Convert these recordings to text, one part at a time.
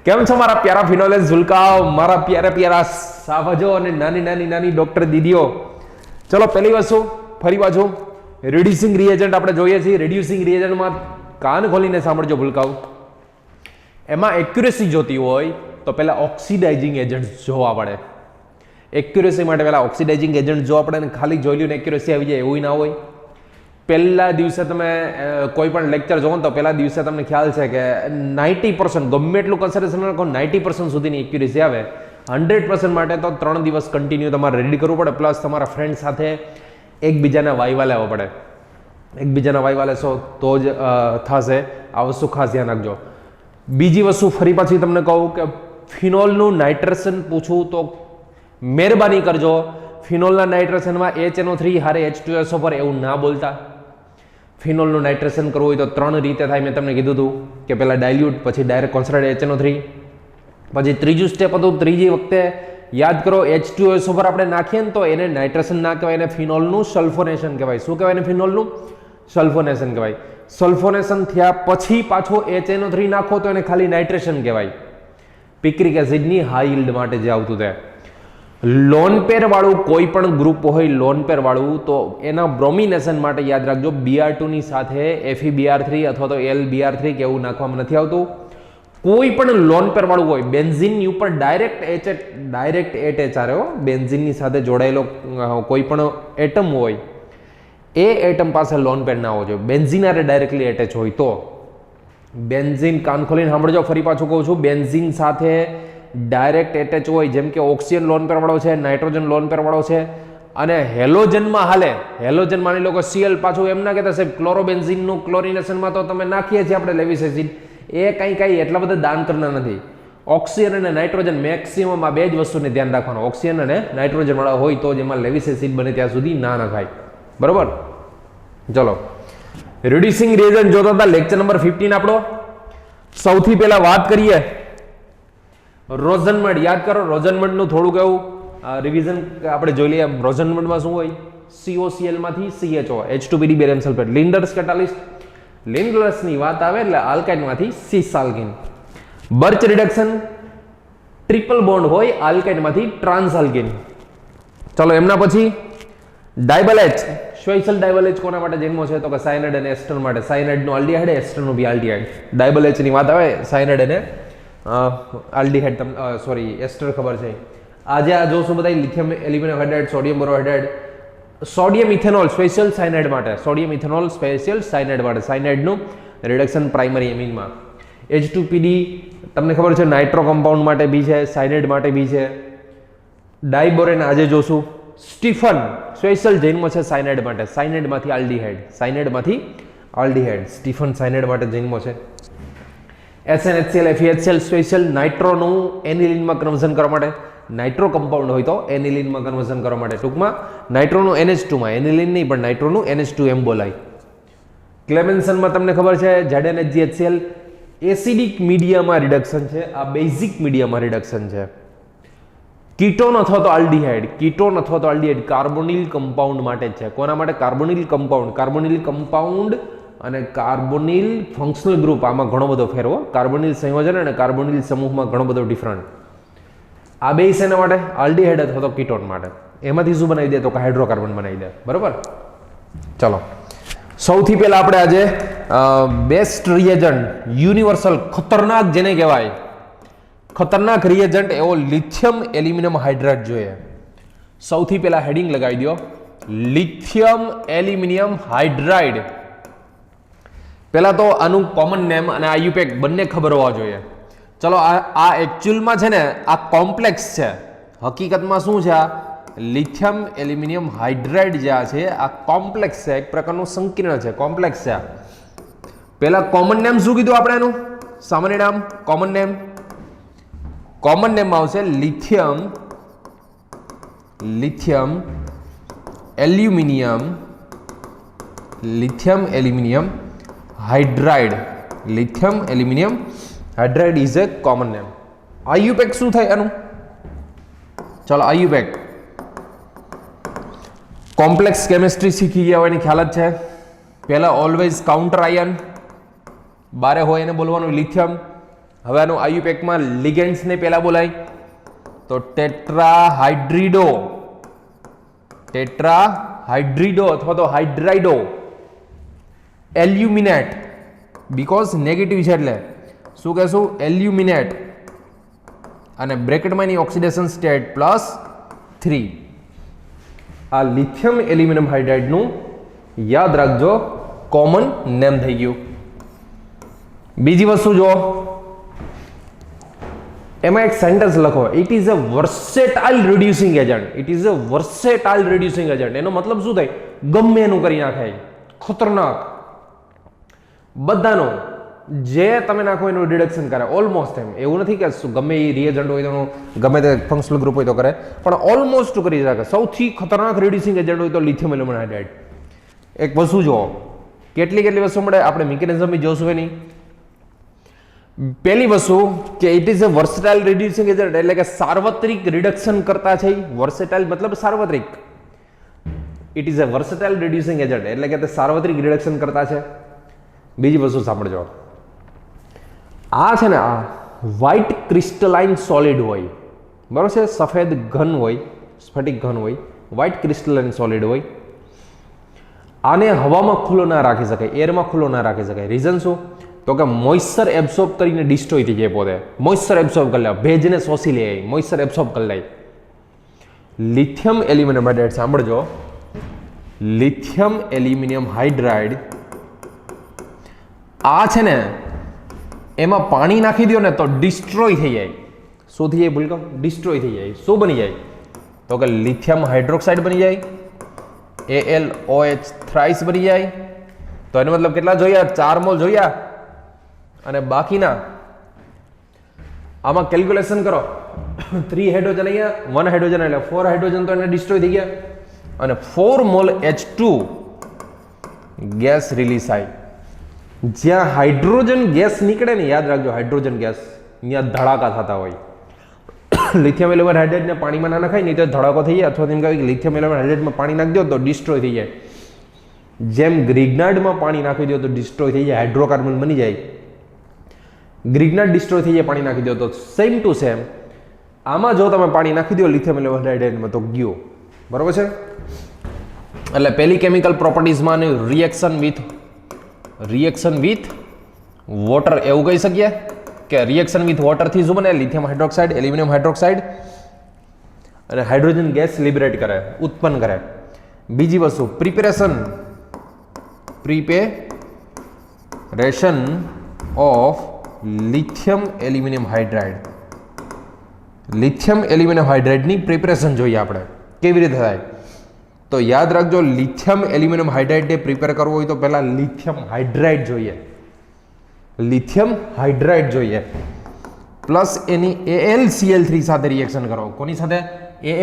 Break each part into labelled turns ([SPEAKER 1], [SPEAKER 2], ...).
[SPEAKER 1] કેમ છો મારા પ્યારા ફિનોલેસ ઝુલકાઓ, મારા પ્યારા પ્યારા સાવજો અને નાની નાની નાની ડોક્ટર દીદીઓ. ચલો પહેલી વસ્તુ ફરી પાછું રિડ્યુસિંગ રિએજન્ટ આપણે જોઈએ છીએ. રિડ્યુસિંગ રિએજન્ટમાં કાન ખોલીને સાંભળજો ભૂલકાઓ. એમાં એક્યુરેસી જોતી હોય તો પહેલા ઓક્સિડાઇઝિંગ એજન્ટ જોવા પડે. એક્યુરેસી માટે પહેલા ઓક્સિડાઇઝિંગ એજન્ટ જોવા પડે ને ખાલી જોઈ લ્યું ને એક્યુરેસી આવી જાય એવું ના હોય. પહેલા દિવસે તમે કોઈ પણ લેક્ચર જોવો ને તો પહેલા દિવસે તમને ખ્યાલ છે કે 90% ગમે એટલું કન્સન્ટ્રેશન રાખો 90% સુધીની એક્યુરેસી આવે. 100% માટે તો 3 દિવસ કન્ટિન્યુ તમારે રેડી કરવું પડે. પ્લસ તમારા ફ્રેન્ડ સાથે એકબીજાના વાયવા લેવા પડે. એકબીજાના વાયવા લેશો તો જ થશે. આ વસ્તુ ખાસ ધ્યાન રાખજો. બીજી વસ્તુ ફરી પાછી તમને કહું કે ફિનોલનું નાઇટ્રેશન પૂછું તો મહેરબાની કરજો ફિનોલના નાઇટ્રેશનમાં HNO3 હારે H2SO પર એવું ના બોલતા. ફિનોલનું નાઇટ્રેશન કરવું હોય તો 3 રીતે થાય. મેં તમને કીધું હતું કે પહેલાં ડાયલ્યુટ, પછી ડાયરેક્ટ કોન્સન્ટ્રેટ HNO3, પછી ત્રીજું સ્ટેપ હતું ત્રીજી વખતે યાદ કરો H2SO પર આપણે નાખીએ ને તો એને નાઇટ્રેશન ના કહેવાય, એને ફિનોલનું સલ્ફોનેશન કહેવાય. શું કહેવાય એને? ફિનોલનું સલ્ફોનેશન કહેવાય. સલ્ફોનેશન થયા પછી પાછો HNO3 નાખો તો એને ખાલી નાઇટ્રેશન કહેવાય. પિક્રિક એસિડની હાઈ યીલ્ડ માટે જે આવતું તે લોન પેર વાળું કોઈ પણ ગ્રુપ હોય લોન પેર વાળું તો એના બ્રોમિનેશન માટે યાદ રાખજો Br2 ની સાથે FeBr3 અથવા તો LBr3 કે એવું નાખવામાં નથી આવતું. કોઈ પણ લોન પેર વાળું હોય બેન્ઝીનની ઉપર ડાયરેક્ટ HH બેન્ઝીનની સાથે જોડાયેલો કોઈ પણ એટમ હોય એ એટમ પાસે લોન પેર ના હોવો જોઈએ. બેન્ઝીન આરે ડાયરેક્ટલી એટેચ હોય તો બેન્ઝીન, કાન ખોલીને સાંભળજો ફરી પાછું કહું છું, બેન્ઝીન સાથે ડાયરેક્ટ એટેચ હોય જેમ કે ઓક્સિજન લોન પેર વાળો છે, નાઇટ્રોજન લોન પેર વાળો છે અને હેલોજનમાં હાલે. હેલોજન માની લો કે Cl પાછું એમ ના કહેતા સાહેબ ક્લોરોબેન્ઝીનનું ક્લોરિનેશનમાં તો તમે નાખીએ છીએ આપણે લેવિસ એસિડ, એ કંઈ એટલા બધા દાન કરનાર નથી. ઓક્સિજન અને નાઇટ્રોજન મેક્સિમમ આ બે જ વસ્તુને ધ્યાન રાખવાનું. ઓક્સિજન અને નાઇટ્રોજન વાળા હોય તો જ એમાં લેવિસ એસિડ બને ત્યાં સુધી ના નખાય. બરોબર? ચલો રિડ્યુસિંગ રિએજન્ટ જોતા હતા લેક્ચર નંબર 15 આપણો. સૌથી પહેલા વાત કરીએ રોઝનમડ. યાદ કરો રોઝનમડનું થોડુંક એવું રિવિઝન આપણે જોઈ લઈએ. રોઝનમડમાં શું હોય? COCl માંથી CHO H2PD barium sulphate. Lindlar's catalyst, લિન્ડર્સની વાત આવે એટલે આલ્કાઇનમાંથી સિસાલ્કિન. બર્ચ રિડક્શન ટ્રિપલ બોન્ડ હોય આલ્કાઇનમાંથી ટ્રાન્સઆલ્કિન. ચલો એમના પછી DIBAL H. Special DIBAL H કોના માટે જન્મો છે તો કે સાયનાઇડ અને એસ્ટર માટે. સાયનાઇડનું આલ્ડીહાઇડ, એસ્ટરનું બી આલ્ડીહાઇડ. ડાયબલ H ની વાત આવે સાયનાઇડ અને આલ્ડીહાઇડ સોરી એસ્ટર ખબર છે. આજે આ જોશું બધા lithium aluminium hydride, sodium borohydride, sodium ethanol special cyanide માટે. સોડિયમ ઇથેનોલ સ્પેશિયલ સાયનાઇડ માટે. સાયનાઇડનું રિડક્શન પ્રાઇમરી એમિનમાં. H2PD તમને ખબર છે નાઇટ્રો કમ્પાઉન્ડ માટે બી છે, સાયનાઇડ માટે બી છે. ડાયબોરેન આજે જોશું. સ્ટીફન સ્પેશિયલ જન્મ છે સાયનાઇડ માટે. સાયનાઇડમાંથી આલ્ડીહાઇડ, સાયનાઇડમાંથી આલ્ડીહાઇડ. સ્ટીફન સાયનાઇડ માટે જન્મ છે. SnHCl FeHCl સ્પેશિયલ નાઇટ્રોનું એનિલિનમાં કન્વર્ઝન કરવા માટે. નાઇટ્રો કમ્પાઉન્ડ હોય તો એનિલિનમાં કન્વર્ઝન કરવા માટે. ટૂંકમાં નાઇટ્રોનું NH2 માં, એનિલિન નહીં પણ નાઇટ્રોનું NH2 એમ બોલાય. ક્લેમેન્સનમાં તમને ખબર છે ZnHgHCl એસિડિક મીડિયામાં રિડક્શન છે, આ બેઝિક મીડિયામાં રિડક્શન છે. કીટોન અથવા તો આલ્ડીહાઇડ, કીટોન અથવા તો આલ્ડીહાઇડ કાર્બોનિલ કમ્પાઉન્ડ માટે છે. કોના માટે? Carbonyl compound. કાર્બોનિલ કમ્પાઉન્ડ અને કાર્બોનિલ ફંક્શનલ ગ્રુપ આમાં ઘણો બધો ફેરવો. કાર્બોનિલ સંયોજન અને કાર્બોનિલ સમૂહમાં ઘણો બધો ડિફરન્ટ. આ બે શેના માટે? આલ્ડીહાઇડ અથવા તો કીટોન માટે. એમાંથી શું બનાવી દે તો કે હાઇડ્રોકાર્બન બનાવી દે. બરોબર? ચલો સૌથી પહેલા આપણે આજે બેસ્ટ રિએજન્ટ, યુનિવર્સલ ખતરનાક જેને કહેવાય ખતરનાક રિએજન્ટ એવો લિથિયમ એલ્યુમિનિયમ હાઇડ્રાઇડ જોઈએ. સૌથી પહેલા હેડિંગ લગાવી દો લિથિયમ એલ્યુમિનિયમ હાઇડ્રાઇડ. પહેલા તો આનું કોમન નેમ અને આયુપેક બંને ખબર હોવા જોઈએ. ચલો આ એકચ્યુઅલમાં છે ને આ કોમ્પ્લેક્સ છે. હકીકતમાં શું છે? આ લિથિયમ એલ્યુમિનિયમ હાઇડ્રાઇડ જે છે આ કોમ્પ્લેક્સ છે, એક પ્રકારનું સંકીર્ણ છે, કોમ્પ્લેક્સ છે. પહેલા કોમન નેમ શું કીધું આપણે એનું? સામાન્ય નામ કોમન નેમ. કોમન નેમ આવશે lithium aluminium hydride. Lithium aluminium hydride is a common name. IUPAC શું થાય એનું? ચલો આયુપેક કોમ્પ્લેક્સ કેમિસ્ટ્રી શીખી ગયા હોય એની ખ્યાલ જ છે. પહેલા ઓલવેઝ કાઉન્ટર આયન બારે હોય એને બોલવાનું લિથિયમ. હવે આનું આયુપેકમાં લિગેન્ડ્સ ને પહેલા બોલાય તો ટેટ્રાહાઇડ્રિડો અથવા તો હાઇડ્રાઇડો એલ્યુમિનેટ, બીકોઝ નેગેટિવ છે એટલે શું કહેશું? એલ્યુમિનેટ, અને બ્રેકેટમાં એની ઓક્સિડેશન સ્ટેટ +3. આ લિથિયમ એલ્યુમિનિયમ હાઇડ્રાઇડનું યાદ રાખજો કોમન નેમ થઈ ગયું. બીજી વસ્તુ જો એમાં એક સેન્ટેન્સ લખો, it is a versatile reducing agent. It is a versatile reducing agent. એનો મતલબ શું થાય? ગમે એનું કરી નાખે, ખતરનાક, બધાનો જે તમે નાખો એનું રિડક્શન કરે ઓલમોસ્ટ. એમ એવું નથી કે ગમે એ રિએજન્ટ હોય તો ગમે તે ફંક્શનલ ગ્રુપ હોય તો કરે, પણ ઓલમોસ્ટ કરી શકે. સૌથી ખતરનાક રિડ્યુસિંગ એજન્ટ હોય તો લિથિયમ એલ્યુમિનિયમ હાઇડ્રાઇડ. એક વસ્તુ જુઓ, કેટલી વસ્તુ મળે, આપણે મિકેનિઝમ જોશું એની. પહેલી વસ્તુ કે it is a versatile reducing agent, એટલે કે સાર્વત્રિક રિડક્શન કરતા છે. વર્સેટાઇલ મતલબ સાર્વત્રિક. It is a versatile reducing agent એટલે કે તે સાર્વત્રિક રિડક્શન કરતા છે. બીજી વસ્તુ સાંભળજો, આ છે ને આ વ્હાઇટ ક્રિસ્ટલાઇન સોલિડ હોય, બરાબર છે? સફેદ ઘન હોય, સ્ફટિક ઘન હોય, વ્હાઇટ ક્રિસ્ટલાઇન સોલિડ હોય. આને હવામાં ખુલ્લો ના રાખી શકાય, એરમાં ખુલ્લો ના રાખી શકાય. રીઝન શું? તો કે મોઇસ્ચર એબ્સોર્બ કરીને ડિસ્ટ્રોય થઈ જાય. પોતે મોઇસ્ચર એબ્સોર્બ કરી લે, ભેજને શોષી લે, મોઇસ્ચર એબ્સોર્બ કરી લે. લિથિયમ એલ્યુમિનિયમ હાઇડ્રાઇડ સાંભળજો, લિથિયમ એલ્યુમિનિયમ હાઇડ્રાઇડ આ છે ને એમાં પાણી નાખી દો ને તો ડિસ્ટ્રોય થઈ જાય. શું થઈ જાય? ભૂલકામ ડિસ્ટ્રોય થઈ જાય. શું બની જાય? તો કે લિથિયમ હાઇડ્રોક્સાઇડ બની જાય, AlOH થ્રાઇસ બની જાય. તો એનો મતલબ કેટલા જોયા? 4 મોલ જોયા. અને બાકીના આમાં કેલ્ક્યુલેશન કરો, 3 હાઇડ્રોજન અહીંયા, 1 હાઇડ્રોજન એટલે 4 હાઇડ્રોજન તો એને ડિસ્ટ્રોય થઈ ગયા, અને 4 મોલ H2 ગેસ રિલીઝ થાય. જ્યાં હાઇડ્રોજન ગેસ નીકળે ને, યાદ રાખજો હાઇડ્રોજન ગેસ, ત્યાં ધડાકા થતા હોય. લિથિયમ એલ્યુમિનિયમ હાઇડ્રાઇડને પાણીમાં ના નખાય નહીં તો ધડાકો થઈ જાય, અથવા તેમ કહેવાય કે લિથિયમ એલ્યુમિનિયમ હાઇડ્રાઇડમાં પાણી નાખી દો તો ડિસ્ટ્રોય થઈ જાય. જેમ ગ્રિગ્નાઇટમાં પાણી નાખી દો તો ડિસ્ટ્રોય થઈ જાય, હાઇડ્રોકાર્બન બની જાય. ગ્રિગ્નાઇટ ડિસ્ટ્રોય થઈ જાય પાણી નાખી દો તો. સેમ ટુ સેમ આમાં જો તમે પાણી નાખી દો લિથિયમ એલ્યુમિનિયમ હાઇડ્રાઇડમાં તો ગયો. બરોબર છે? એટલે પહેલી કેમિકલ પ્રોપર્ટીઝમાં રિએક્શન વિથ વોટર એવું કહી શકીએ કે રિએક્શન વિથ વોટરથી શું બને? લિથિયમ હાઇડ્રોક્સાઇડ, એલ્યુમિનિયમ હાઇડ્રોક્સાઇડ, અને હાઇડ્રોજન ગેસ લિબરેટ કરે, ઉત્પન્ન કરે. બીજી વસ્તુ preparation of lithium aluminium hydride. Lithium aluminium હાઇડ્રાઇડની પ્રિપેરેશન જોઈએ આપણે કેવી રીતે થાય. તો યાદ રાખજો, લિથિયમ એલ્યુમિનિયમ હાઇડ્રાઇડને પ્રિપેર કરવો હોય તો પહેલા લિથિયમ હાઇડ્રાઇડ જોઈએ. લિથિયમ હાઇડ્રાઇડ જોઈએ, પ્લસ એની AlCl3 સાથે રિએક્શન કરો. કોની સાથે?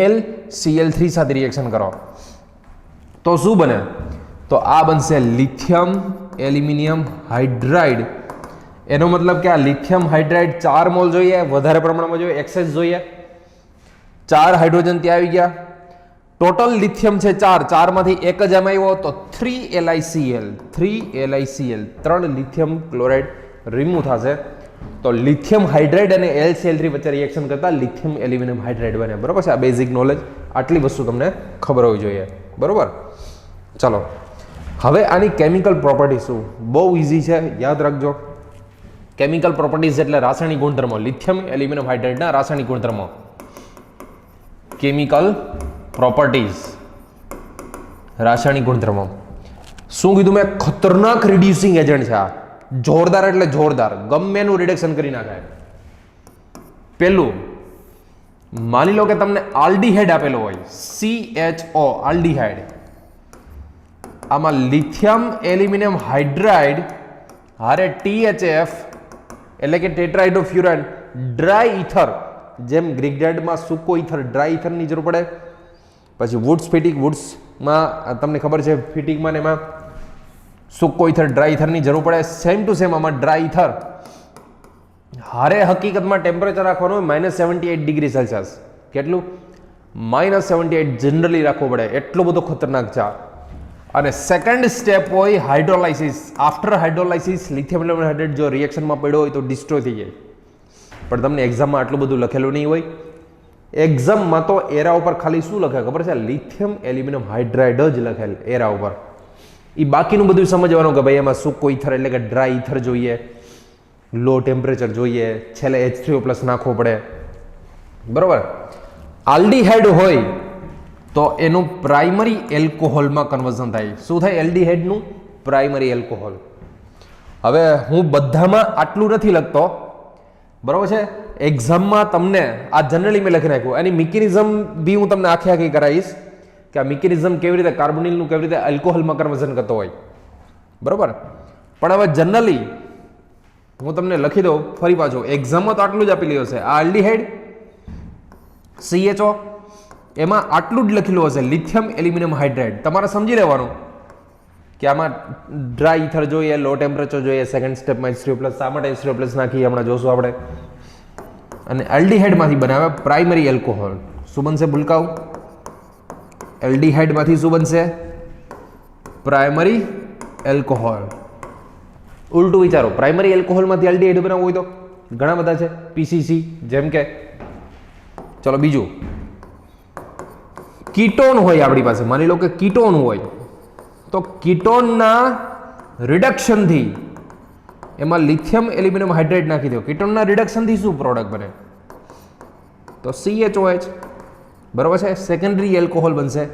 [SPEAKER 1] AlCl3 સાથે રિએક્શન કરો તો શું બને? તો આ બનશે લિથિયમ એલ્યુમિનિયમ હાઇડ્રાઇડ. એનો મતલબ કે આ લિથિયમ હાઇડ્રાઇડ 4 મોલ જોઈએ, વધારે પ્રમાણમાં જોઈએ, એક્સેસ જોઈએ. 4 હાઇડ્રોજન ત્યાં આવી ગયા. ટોટલ લિથિયમ છે 4 માંથી એક જ આમાં આવ્યો તો 3 LiCl, 3 લિથિયમ ક્લોરાઇડ રિમૂવ થશે. તો લિથિયમ હાઇડ્રાઇડ અને LCl3 વચ્ચે રિએક્શન કરતા લિથિયમ એલ્યુમિનિયમ હાઇડ્રાઇડ બને. બરોબર છે? આ બેઝિક નોલેજ, આટલી વસ્તુ તમને ખબર હોવી જોઈએ. બરોબર? ચલો, હવે આની કેમિકલ પ્રોપર્ટી શું? બહુ ઇઝી છે, યાદ રાખજો. કેમિકલ પ્રોપર્ટીઝ એટલે રાસાયણિક ગુણધર્મો. લિથિયમ એલ્યુમિનિયમ હાઇડ્રાઇડના રાસાયણિક ગુણધર્મો, કેમિકલ પ્રોપર્ટીઝ, રાસાયણિક ગુણધર્મો. શું કીધું મેં? ખતરનાક રિડ્યુસિંગ એજન્ટ છે આ. જોરદાર એટલે જોરદાર, ગમે એનું રિડક્શન કરી નાખે. પેલું, માની લો કે તમને આલ્ડીહાઇડ આપેલો હોય, CHO આલ્ડીહાઇડ. આમાં લિથિયમ એલ્યુમિનિયમ હાઇડ્રાઇડ હારે THF એટલે કે ટેટ્રાહાઇડ્રોફ્યુરાન ડ્રાય ઇથર, જેમ ગ્રિગ્નાઇટમાં સૂકો ઇથર ડ્રાય ઇથરની જરૂર પડે. પછી વુડ્સ ફિટિક, વુડ્સમાં તમને ખબર છે ફિટિકમાં ને એમાં સૂકો ઇથર ડ્રાય ઇથરની જરૂર પડે. સેમ ટુ સેમ આમાં ડ્રાય ઇથર હારે હકીકતમાં ટેમ્પરેચર રાખવાનું હોય -78 ડિગ્રી સેલ્સિયસ. કેટલું? -78 જનરલી રાખવું પડે, એટલો બધો ખતરનાક છે. અને સેકન્ડ સ્ટેપ હોય હાઇડ્રોલાઇસિસ. આફ્ટર હાઇડ્રોલાઇસિસ લિથિયમ એલ્યુમિનિયમ હાઇડ્રાઇડ જો રિએક્શનમાં પડ્યો હોય તો ડિસ્ટ્રોય થઈ જાય. પણ તમને એક્ઝામમાં આટલું બધું લખેલું નહીં હોય. એક્ઝામમાં તો એરા ઉપર ખાલી શું લખે ખબર છે? લિથિયમ એલ્યુમિનિયમ હાઇડ્રાઇડ જ લખેલ એરા ઉપર. એ બાકીનું બધું સમજવાનું કે ભાઈ એમાં સૂકો ઇથર એટલે કે ડ્રાય ઇથર જોઈએ, લો ટેમ્પરેચર જોઈએ, છેલ્લે H3O+ નાખવો પડે, બરોબર. આલ્ડીહાઇડ હોય તો એનું પ્રાઇમરી એલ્કોહોલમાં કન્વર્ઝન થાય. શું થાય? એલ્ડીહાઇડનું પ્રાઇમરી એલ્કોહોલ. હવે હું બધામાં આટલું નથી લખતો, બરોબર છે. એક્ઝામમાં તમને આ જનરલી મેં લખી નાખ્યું, એની મિકેનિઝમ બી હું તમને આખી કરાવીશ કે આ મિકેનિઝમ કેવી રીતે કાર્બોનિલનું કેવી રીતે આલ્કોહોલમાં કન્વર્ઝન કરતો હોય, બરોબર. પણ હવે જનરલી હું તમને લખી દઉં ફરી પાછું. એક્ઝામમાં તો આટલું જ આપી લીધું છે. આ આલ્ડીહાઇડ CHO એમાં આટલું જ લખેલું હશે, લિથિયમ એલ્યુમિનિયમ હાઇડ્રાઇડ. તમારે સમજી લેવાનું કે આમાં ડ્રાય ઇથર જોઈએ, લો ટેમ્પરેચર જોઈએ, સેકન્ડ સ્ટેપમાં H3O+. શા માટે H3O+ નાખી હમણાં જોશું આપણે. અને એલ્ડીહાઇડમાંથી બનાવે પ્રાઇમરી એલ્કોહોલ. શું બનશે ભૂલકાઓ? એલ્ડીહાઇડમાંથી શું બનશે? Primary alcohol. ઉલટું વિચારો, પ્રાઇમરી એલ્કોહોલમાંથી એલ્ડીહાઇડ બનાવવું હોય તો ઘણા બધા છે, PCC જેમ કે. ચલો બીજું, કીટોન હોય આપણી પાસે. માની લો કે કીટોન હોય તો કીટોનના રિડક્શનથી એમાં લિથિયમ એલ્યુમિનિયમ હાઇડ્રાઇડ નાખી દો. કીટોનના રિડક્શનથી શું પ્રોડક્ટ બને? તો CHOH, બરાબર છે. સેકન્ડરી એલ્કોહોલ બનશે.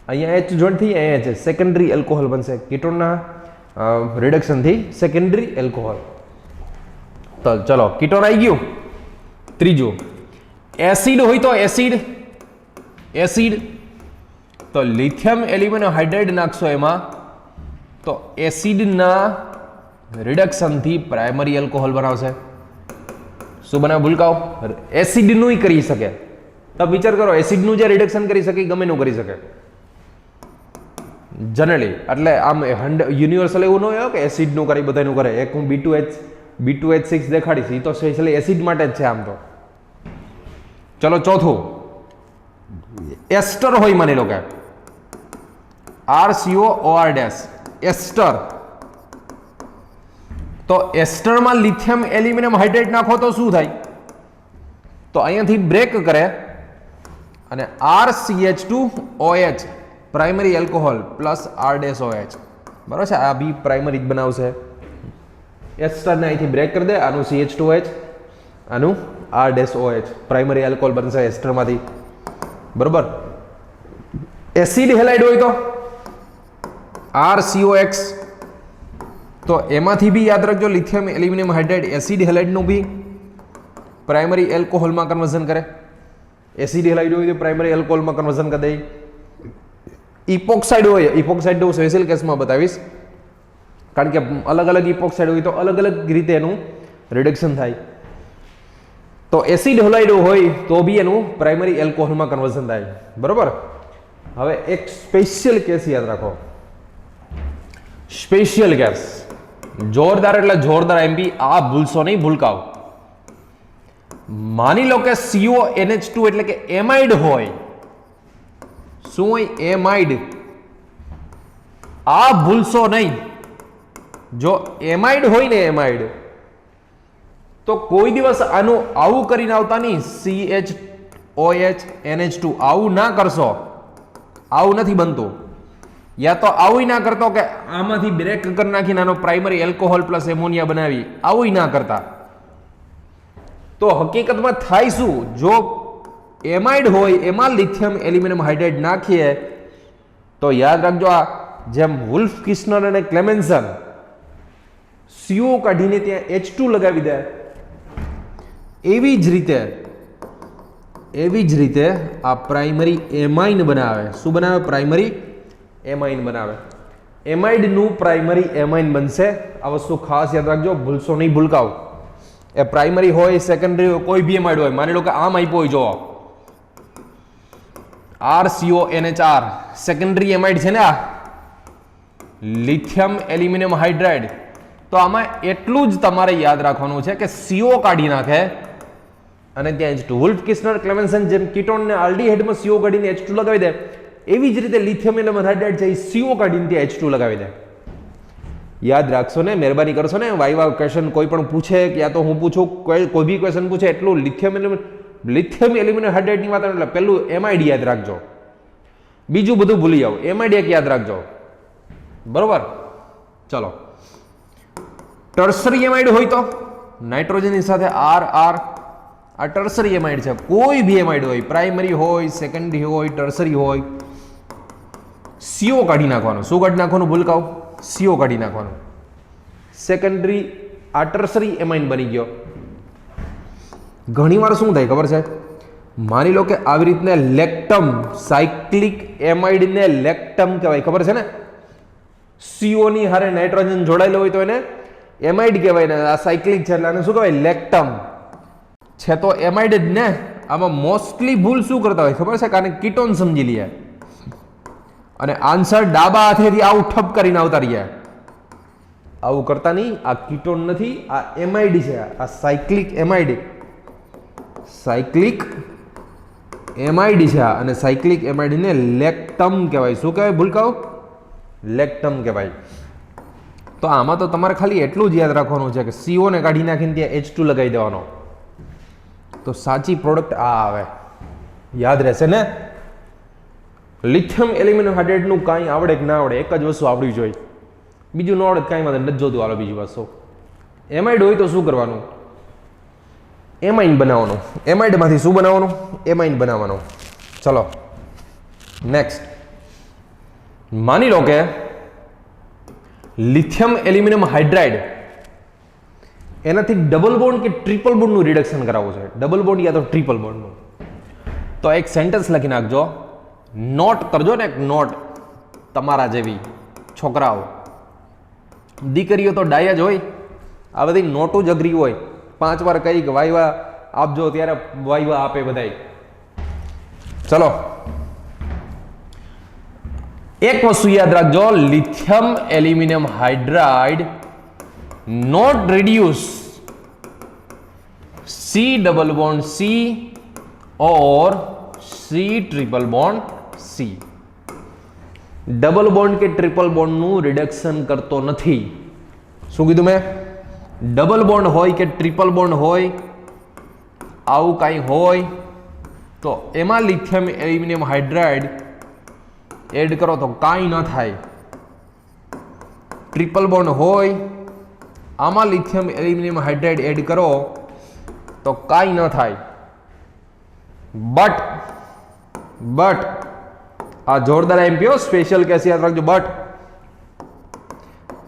[SPEAKER 1] અહીંયા H જોઈન્ટ થઈ, અહીંયા છે સેકન્ડરી એલ્કોહોલ બનશે. કીટોનના રિડક્શનથી સેકન્ડરી એલ્કોહોલ. તો ચલો કીટોન આવી ગયું. ત્રીજું, એસિડ હોય તો એસિડ તો લિથિયમ એલ્યુમિનિયમ હાઇડ્રાઇડ નાખશો એમાં તો એસિડના રિડક્શનથી પ્રાઇમરી એલ્કોહોલ બનાવશે. શું બનાવે ભૂલકાઓ? એસિડનું કરી શકે. તમે વિચાર કરો, એસિડનું જે રિડક્શન કરી શકે ગમે નું કરી શકે જનરલી. એટલે આમ યુનિવર્સલ એવું ન હોય કે એસિડનું કરી બધાનું કરે. એક હું B2H6 દેખાડીશ, એ તો સ્પેશિયલી એસિડ માટે જ છે આમ તો. ચલો ચોથું, એસ્ટર હોય. માની લો કે RCOOR', એસ્ટર. તો એસ્ટરમાં લિથિયમ એલ્યુમિનિયમ હાઇડ્રાઇડ નાખો તો શું થાય? તો અહીંયાથી બ્રેક કરે અને RCH2OH primary alcohol plus R'OH, બરાબર છે. આ બી પ્રાઇમરી જ બનાવશે. એસ્ટરને અહીંથી બ્રેક કરી દે, આનું CH2OH, આનું R'OH પ્રાઇમરી એલ્કોહોલ બનશે એસ્ટરમાંથી, બરોબર. એસિડ હેલાઇડ હોય તો RCOX, તો એમાંથી બી યાદ રાખજો લિથિયમ એલ્યુમિનિયમ હાઇડ્રાઇડ એસિડ હેલાઇડનું બી પ્રાઇમરી એલ્કોહોલમાં કન્વર્ઝન કરે. એસિડ હેલાઇડ હોય તો પ્રાઇમરી એલ્કોહોલમાં કન્વર્ઝન કરી દે. ઇપોક્સાઇડ હોય, ઇપોક્સાઇડ હું સ્પેશિયલ કેસમાં બતાવીશ, કારણ કે અલગ અલગ ઇપોક્સાઇડ હોય તો અલગ અલગ રીતે એનું રિડક્શન થાય. તો એસિડ હેલાઇડ હોય તો બી એનું પ્રાઇમરી એલ્કોહોલમાં કન્વર્ઝન થાય, બરોબર. હવે એક સ્પેશિયલ કેસ યાદ રાખો. સ્પેશિયલ કેસ જોરદાર એટલે જોરદાર MP. આ ભૂલશો નહીં ભૂલકાઓ. માની લો કે CONH2 એટલે કે એમાઇડ હોય. શું હોય? એમાઇડ. આ ભૂલશો નહીં. જો એમાઇડ હોય ને, એમાઇડ, તો કોઈ દિવસ આનું આવું કરીને આવતા નહીં. CHOH NH2 આવું ના કરશો, આવું નથી બનતું. યા તો આવું ના કરતો કે આમાંથી બ્રેક કરી નાખીને આનો પ્રાઇમરી એલ્કોહોલ પ્લસ એમોનિયા બનાવી, આવું ના કરતા. તો હકીકતમાં થાય શું? જો એમાઇડ હોય એમાં લિથિયમ એલ્યુમિનિયમ હાઇડ્રાઇડ નાખીએ તો યાદ રાખજો, આ જેમ વુલ્ફ કિસ્નર અને ક્લેમેન્સન CO કાઢીને ત્યાં H2 લગાવી દે, એવી જ રીતે આ પ્રાઇમરી એમાઇન બનાવે. શું બનાવે? પ્રાઇમરી એમાઇન બનાવે. એમાઇડનું પ્રાઇમરી એમાઇન બનશે. આ વસ્તુ ખાસ યાદ રાખજો, ભૂલશો નહીં ભૂલકાઓ. એ પ્રાઇમરી હોય, સેકન્ડરી હોય, કોઈ બી એમાઇડ હોય. માની લો કે આમ આપ્યો હોય, જો RCONHR સેકન્ડરી એમાઇડ છે ને, આ લિથિયમ એલ્યુમિનિયમ હાઇડ્રાઇડ. તો આમાં એટલું જ તમારે યાદ રાખવાનું છે કે CO કાઢી નાખે અને ત્યાં H2. વુલ્ફ કિસ્નર ક્લેમેન્સન જેમ કીટોન ને આલ્ડીહાઇડમાં CO કાઢીને H2 લગાવી દે, એવી જ રીતે લિથિયમ એલ્યુમિનિયમ હાઇડ્રાઇડ છે, CO કાઢીને ત્યાં H2 લગાવી દે. યાદ રાખશો ને, મહેરબાની કરશો ને. વાઇવા ક્વેશ્ચન કોઈ પણ પૂછે કે યા તો હું પૂછું, કોઈ બી ક્વેશ્ચન પૂછે એટલું લિથિયમ એલ્યુમિનિયમ હાઇડ્રાઇડની વાત એટલે પેલું એમઆઈડી યાદ રાખજો, બીજું બધું ભૂલી જાઓ. એમઆઈડી એક યાદ રાખજો, બરોબર. ચલો, ટર્સરી એમાઇડ હોય તો નાઇટ્રોજનની સાથે આર આર, આ ટર્સરી એમાઇડ છે. કોઈ બી એમાઇડ હોય, પ્રાઇમરી હોય, સેકન્ડરી હોય, ટર્સરી હોય, સીઓ કાઢી નાખવાનું. શું કાઢી નાખવાનું ભૂલકાઓ? સીઓ કાઢી નાખવાનું. સેકન્ડરી આ ટર્સરી એમાઇન બની ગયો. ઘણીવાર શું થાય ખબર છે? માની લો કે આવી રીતના લેક્ટમ, સાયક્લિક એમાઇડને લેક્ટમ કહેવાય, ખબર છે ને? સીઓ ની હારે નાઇટ્રોજન જોડાયેલો હોય તો એને એમાઇડ કહેવાય ને, આ સાયક્લિક છે એટલે આને શું કહેવાય? લેક્ટમ છે. તો એમાઇડ જ ને. આમાં મોસ્ટલી ભૂલ શું કરતા હોય ખબર છે? કારણ કીટોન સમજી લઈએ અને આન્સર ડાબા હાથેથી આવું ઠપ કરીને આવતા રહ્યા. આવું કરતા નહીં. આ કીટોન નથી, આ એમાઇડ છે. આ સાયક્લિક એમાઇડ, સાયક્લિક એમાઇડ છે. અને સાયક્લિક એમાઇડને લેક્ટમ કહેવાય. શું કહેવાય ભૂલકાઓ? લેક્ટમ કહેવાય. તો આમાં તો તમારે ખાલી એટલું જ યાદ રાખવાનું છે કે સીઓ ને કાઢી નાખીને ત્યાં H2 લગાવી દેવાનો, તો સાચી પ્રોડક્ટ આ આવે. યાદ રહેશે ને? લિથિયમ એલ્યુમિનિયમ હાઇડ્રાઇડનું કાંઈ આવડે કે ના આવડે, એક જ વસ્તુ આવડવી જોઈએ, બીજું ન આવડે કાંઈ વાંધો નથી જોતું. હાલો બીજી વસ્તુ, એમાઇડ હોય તો શું કરવાનું? એમાઇન બનાવવાનું. એમાઇડમાંથી શું બનાવવાનું? એમાઇન બનાવવાનું. ચલો નેક્સ્ટ, માની લો કે લિથિયમ એલ્યુમિનિયમ હાઇડ્રાઇડ, એનાથી ડબલ બોન્ડ કે ટ્રિપલ બોન્ડનું રિડક્શન કરાવવું છે. ડબલ બોન્ડ યા તો ટ્રિપલ બોન્ડનું. તો એક સેન્ટેન્સ લખી નાખજો, નોટ કરજો ને, એક નોટ. તમારા જેવી છોકરાઓ, દીકરીઓ તો ડાયા જ હોય, આ બધી નોટો જ અઘરી હોય. 5 વાર કહી કે વાયવા આપજો ત્યારે વાયવા આપે બધાય. ચલો, એક વસ્તુ યાદ રાખજો, lithium aluminium hydride not reduce C double bond C or C triple bond C. Double bond કે ટ્રિપલ બોન્ડનું રિડક્શન કરતો નથી. શું કીધું મેં? ડબલ બોન્ડ હોય કે ટ્રિપલ બોન્ડ હોય, આવું કાંઈ હોય તો એમાં લિથિયમ એલ્યુમિનિયમ હાઇડ્રાઇડ એડ કરો તો કાંઈ ન થાય. ટ્રિપલ બોન્ડ હોય, આમાં લિથિયમ એલ્યુમિનિયમ હાઇડ્રાઇડ એડ કરો તો કાંઈ ન થાય. બટ આ જોરદાર એમપીઓ, સ્પેશિયલ કેસ યાદ રાખજો. But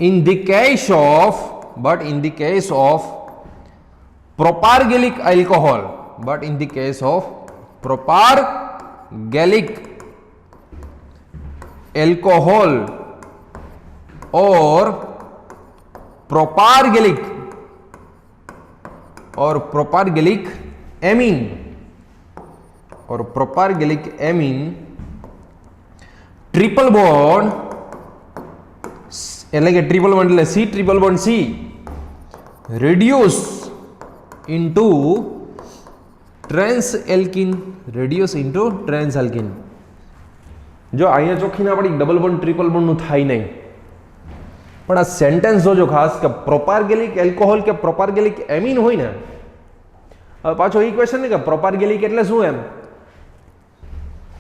[SPEAKER 1] in the case of propargylic alcohol, but in the case of propargylic alcohol or propargylic amine triple bond એટલે કે ટ્રિપલ બોન્ડ એટલે C triple bond C reduce into ટ્રાન્સએલ્કીન. જો અહીંયા ચોખ્ખી ના પડી ડબલ બોન્ડ ટ્રિપલ બોન્ડનું થાય નહીં, પણ આ સેન્ટેન્સ જોજો ખાસ કે પ્રોપાર્ગેલિક એલ્કોહોલ કે પ્રોપાર્ગેલિક એમિન હોય ને. હવે પાછો એ ક્વેશ્ચન ને કે પ્રોપાર્ગેલિક એટલે શું એમ,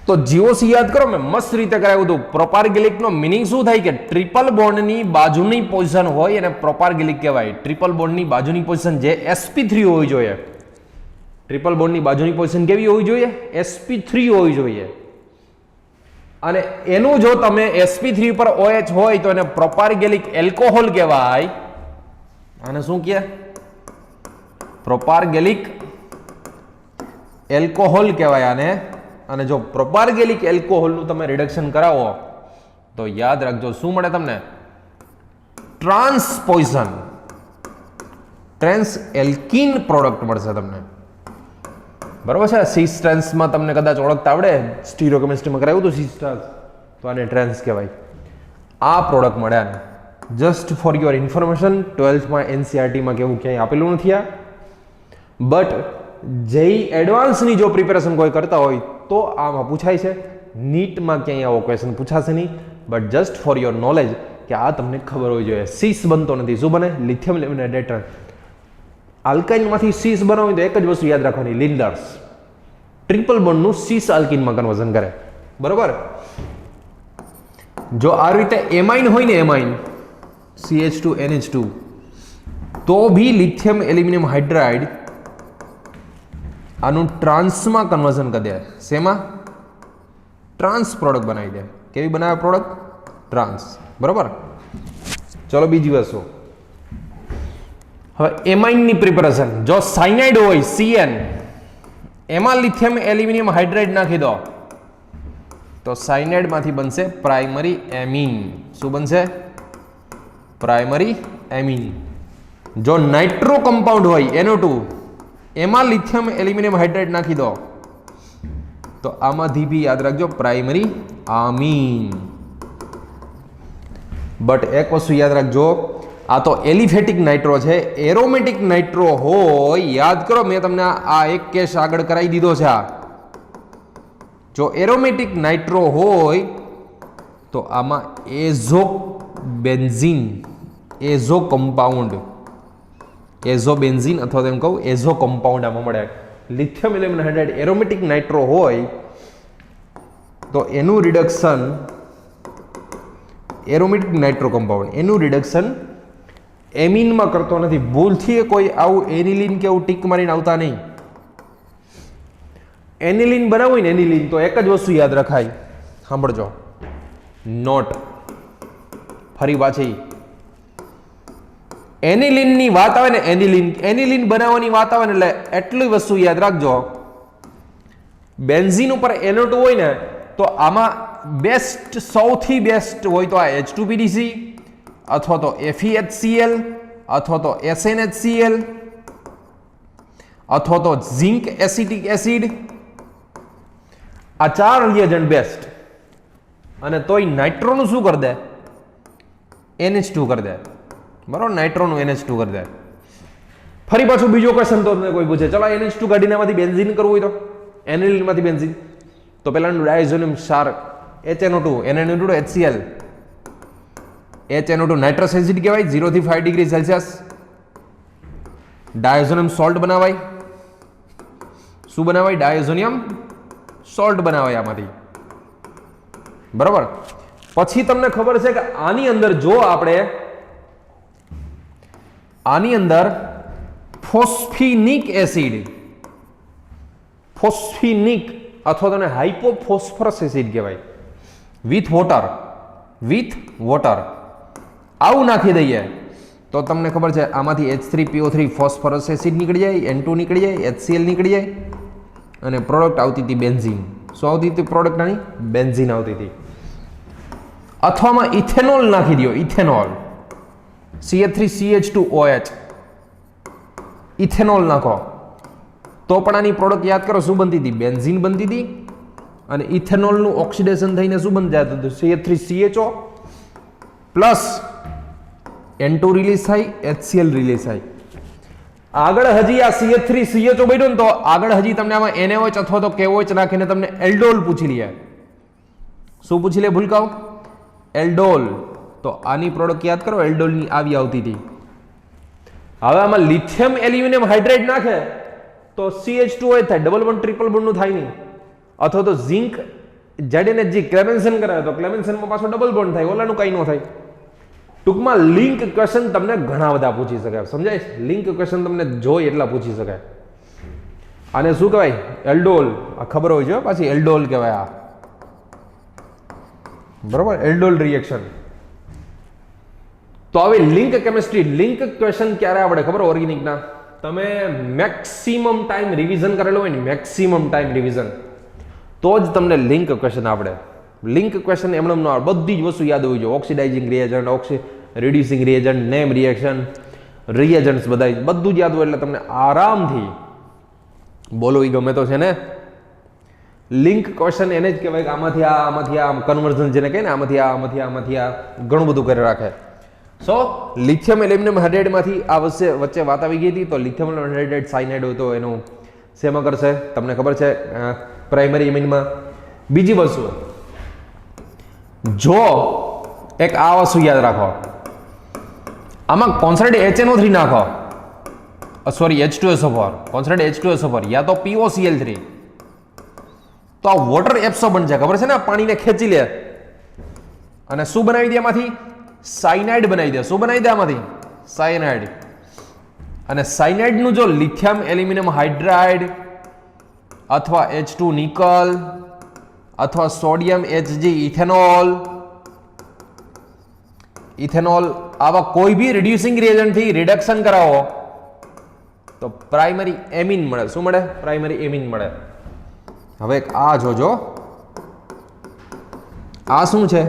[SPEAKER 1] તો જીઓસી યાદ કરો, મેં મસ્ત રીતે કરાવ્યું હતું. પ્રોપાર્ગેલિક નો મિનિંગ શું થાય કે ટ્રિપલ બોન્ડની બાજુની પોઝિશન હોય અને પ્રોપાર્ગેલિક કહેવાય. ટ્રિપલ બોન્ડની બાજુની પોઝિશન જે sp3 હોવી જોઈએ. ટ્રિપલ બોન્ડની બાજુની પોઝિશન કેવી હોવી જોઈએ? sp3 હોવી જોઈએ. અને એનું જો તમે sp3 પર OH હોય તો એને પ્રોપાર્ગેલિક એલ્કોહોલ કહેવાય. આને શું કહે? પ્રોપાર્ગેલિક એલ્કોહોલ કહેવાય આને. અને જો પ્રોપાર્ગેલિક એલ્કોહોલનું તમે રિડક્શન કરાવો તો યાદ રાખજો શું મળે તમને? ટ્રાન્સએલ્કીન પ્રોડક્ટ મળશે તમને. બરોબર છે? સિસ ટ્રાન્સમાં તમને કદાચ ઓળખતા આવડે, સ્ટીરિયોકેમિસ્ટ્રીમાં કરાવ્યું હતું સિસ ટ્રાન્સ, તો આને ટ્રાન્સ કહેવાય. આ પ્રોડક્ટ મળે આને. જસ્ટ ફોર યોર ઇન્ફોર્મેશન, 12થમાં એનસીઆરટીમાં કેવું ક્યાંય આપેલું નથી આ. બટ જેઈ એડવાન્સની જો પ્રિપેરેશન કોઈ કરતા હોય તો આમાં પૂછાય છે. નીટમાં ક્યાંય આવો ક્વેશ્ચન પૂછાશે નહીં. But just for your knowledge કે આ તમને ખબર હોવી જોઈએ. સીસ બનતો નથી. શું બને? Lithium aluminate hydride. આલ્કાઇનમાંથી સીસ બનાવવું તો એક જ વસ્તુ યાદ રાખવાની, લિન્ડર્સ. ટ્રિપલ બોન્ડનું સીસ આલ્કિનમાં કન્વર્ઝન કરે. બરોબર. જો આ રીતે એમાઇન હોય ને, એમાઇન CH2 NH2, તો ભી લિથિયમ એલ્યુમિનિયમ હાઇડ્રાઇડ આનું ટ્રાન્સમાં કન્વર્ઝન કરી દે. શેમાં? ટ્રાન્સ પ્રોડક્ટ બનાવી દે. કેવી બનાવે પ્રોડક્ટ? ટ્રાન્સ. બરોબર. ચલો બીજી વસ્તુ. હવે એમાઇનની પ્રિપેરેશન. જો સાયનાઇડ હોય CN, એમાં લિથિયમ એલ્યુમિનિયમ હાઇડ્રાઇડ નાખી દો તો સાયનાઇડમાંથી બનશે પ્રાઇમરી એમીન. શું બનશે? પ્રાઇમરી એમીન. જો નાઇટ્રો કમ્પાઉન્ડ હોય NO2, એમાં લિથિયમ એલ્યુમિનિયમ હાઇડ્રાઇડ નાખી દો તો આમાંથી બી યાદ રાખજો પ્રાઇમરી આમીન. બટ એક વસ્તુ યાદ રાખજો, આ તો એલિફેટિક નાઇટ્રો છે. એરોમેટિક નાઇટ્રો હોય, યાદ કરો મેં તમને આ એક કેસ આગળ કરાવી દીધો છે. જો એરોમેટિક નાઇટ્રો હોય તો આમાં એઝો બેન્ઝીન, એઝો કમ્પાઉન્ડ, એઝો બેન્ઝીન અથવા તેમ કહું એઝો કમ્પાઉન્ડ આમાં મળે. Lithium aluminium hydride aromatic nitro હોય તો એનું રિડક્શન, એરોમેટિક નાઇટ્રો કમ્પાઉન્ડ એનું રિડક્શન એમીનમાં કરતો નથી. ભૂલથી કોઈ આવું એનિલિન કે એવું ટીક મારીને આવતા નહીં. એનિલિન બનાવું ને એનિલિન, તો એક જ વસ્તુ યાદ રખાય, સાંભળજો, નોટ. ફરી પાછી એનિલિનની વાત આવે ને, એનિલિન બનાવવાની વાત આવે ને એટલે એટલી વસ્તુ યાદ રાખજો. બેન્ઝીન ઉપર NO2 હોય ને તો આમાં બેસ્ટ, સૌથી બેસ્ટ હોય તો આ H2PDC અથવા તો FeHCl અથવા તો SnHCl અથવા તો ઝિંક એસિટિક એસિડ. આ 4 રિએજન્ટ બેસ્ટ. અને તોય નાઇટ્રોનું શું કરી દે? NH2 કરી દે. બરોબર. નાઇટ્રોનું NH2 કરી દે. ફરી પાછું બીજો ક્વેશ્ચન તો કોઈ પૂછે, ચલો NH2 કાઢીને એમાંથી બેન્ઝીન કરવું હોય તો, એનિલિનમાંથી બેન્ઝીન, તો પેલાનું ડાયઝોનિયમ ક્ષાર HNO2, NNO2 HCl. HNO2 nitrous acid કહેવાય. 0 થી 5 ડિગ્રી સેલ્સિયસ ડાયઝોનિયમ સોલ્ટ બનાવાય. શું બનાવાય? ડાયઝોનિયમ સોલ્ટ બનાવાય આમાંથી. બરોબર. પછી તમને ખબર છે કે આની અંદર જો આપણે આની અંદર ફોસ્ફિનિક એસિડ, ફોસ્ફિનિક અથવા તો હાઇપોફોસ્ફરસ એસિડ કહેવાય, વિથ વોટર આવું નાખી દઈએ તો તમને ખબર છે આમાંથી H3PO3 ફોસ્ફરસ એસિડ નીકળી જાય, N2 નીકળી જાય, HCl નીકળી જાય અને પ્રોડક્ટ આવતી હતી બેન્ઝીન. શું આવતી હતી પ્રોડક્ટ? આની બેન્ઝીન આવતી હતી. અથવામાં ઇથેનોલ નાખી દો, ઇથેનોલ, CH3CH2OH, ઇથેનોલ નાખો તો પણ આની પ્રોડક્ટ યાદ કરો શું બનતી હતી? બેન્ઝીન બનતી હતી. અને ઇથેનોલનું ઓક્સિડેશન થઈને શું બની જતું હતું? CH3CHO પ્લસ N2 રિલીઝ થાય, HCl રિલીઝ થાય. આગળ હજી આ CH3CHO બન્યો ને તો આગળ હજી તમને આમાં NaOH અથવા તો KOH નાખીને તમને એલ્ડોલ પૂછી લે. શું પૂછી લે ભૂલકાઓ? એલ્ડોલ. તો આની પ્રોડક્ટ યાદ કરો, એલ્ડોલની આવી આવતી હતી. હવે આમાં લિથિયમ એલ્યુમિનિયમ હાઇડ્રાઇડ નાખે તો CH2OH થાય, ડબલ બોન્ડ ટ્રિપલ બોન્ડનું થાય નહીં. અથવા તો ઝિંક ZNHG ક્લેમેન્સન કરાવે તો ક્લેમેન્સનમાં પાછો ડબલ બોન્ડ થાય, ઓલાનું કંઈ ન થાય. ટૂંકમાં લિંક ક્વેશ્ચન તમને ઘણા બધા પૂછી શકાય. સમજાય? લિંક ક્વેશ્ચન તમને જોઈ એટલા પૂછી શકાય. આને શું કહેવાય? એલ્ડોલ. આ ખબર હોય છે પાછી, એલ્ડોલ કહેવાય આ. બરોબર. એલ્ડોલ રિએક્શન. તો હવે લિંક કેમિસ્ટ્રી, લિંક ક્વેશ્ચન ક્યારે આવડે ખબર? ઓર્ગેનિકના તમે મેક્સિમમ ટાઈમ રિવિઝન કરેલો હોય ને, મેક્સિમમ ટાઈમ રિવિઝન, તો જ તમને લિંક ક્વેશ્ચન આવડે. લિંક ક્વેશ્ચન એમણે ન આવડે. બધી જ વસ્તુ યાદ હોવી જોઈએ. Oxidising reagent, reducing reagent, name reaction, reagents બધું જ યાદ હોય એટલે તમને આરામથી બોલો એ ગમે તો છે ને. લિંક ક્વેશ્ચન એને જ કહેવાય કે આમાંથી આ કન્વર્ઝન જેને કહે ને, આમાંથી આ ઘણું બધું કરી રાખે. સો લિથિયમ એલ્યુમિનિયમ હાઇડ્રાઇડમાંથી આ વચ્ચે વાત આવી ગઈ હતી. તો લિથિયમ એલ્યુમિનિયમ હાઇડ્રાઇડ સાયનાઇડ હોય તો એનું શેમાં કરશે તમને ખબર છે? પ્રાઇમરી એમિનમાં. બીજી વસ્તુ, જો એક આ વસ્તુ યાદ રાખો, આમાં કોન્સન્ટ્રેટ HNO3 નાખો, સોરી H2SO4, કોન્સન્ટ્રેટ H2SO4 યા તો POCl3, તો આ વોટર એબ્સોર્બ બનશે, ખબર છે ને? પાણીને ખેંચી લે અને શું બનાવી દે એમાંથી? સાયનાઇડ બનાવી દે. શું બનાવી દે આમાંથી? સાયનાઇડ. અને સાયનાઇડનું જો લિથિયમ એલ્યુમિનિયમ હાઇડ્રાઇડ અથવા H2 નિકલ અથવા સોડિયમ Hg ઇથેનોલ આવા કોઈ બી રિડ્યુસિંગ રિએજન્ટથી રિડક્શન કરાવો તો પ્રાઇમરી એમિન મળે. શું મળે? પ્રાઇમરી એમિન મળે. હવે આ જોજો, આ શું છે?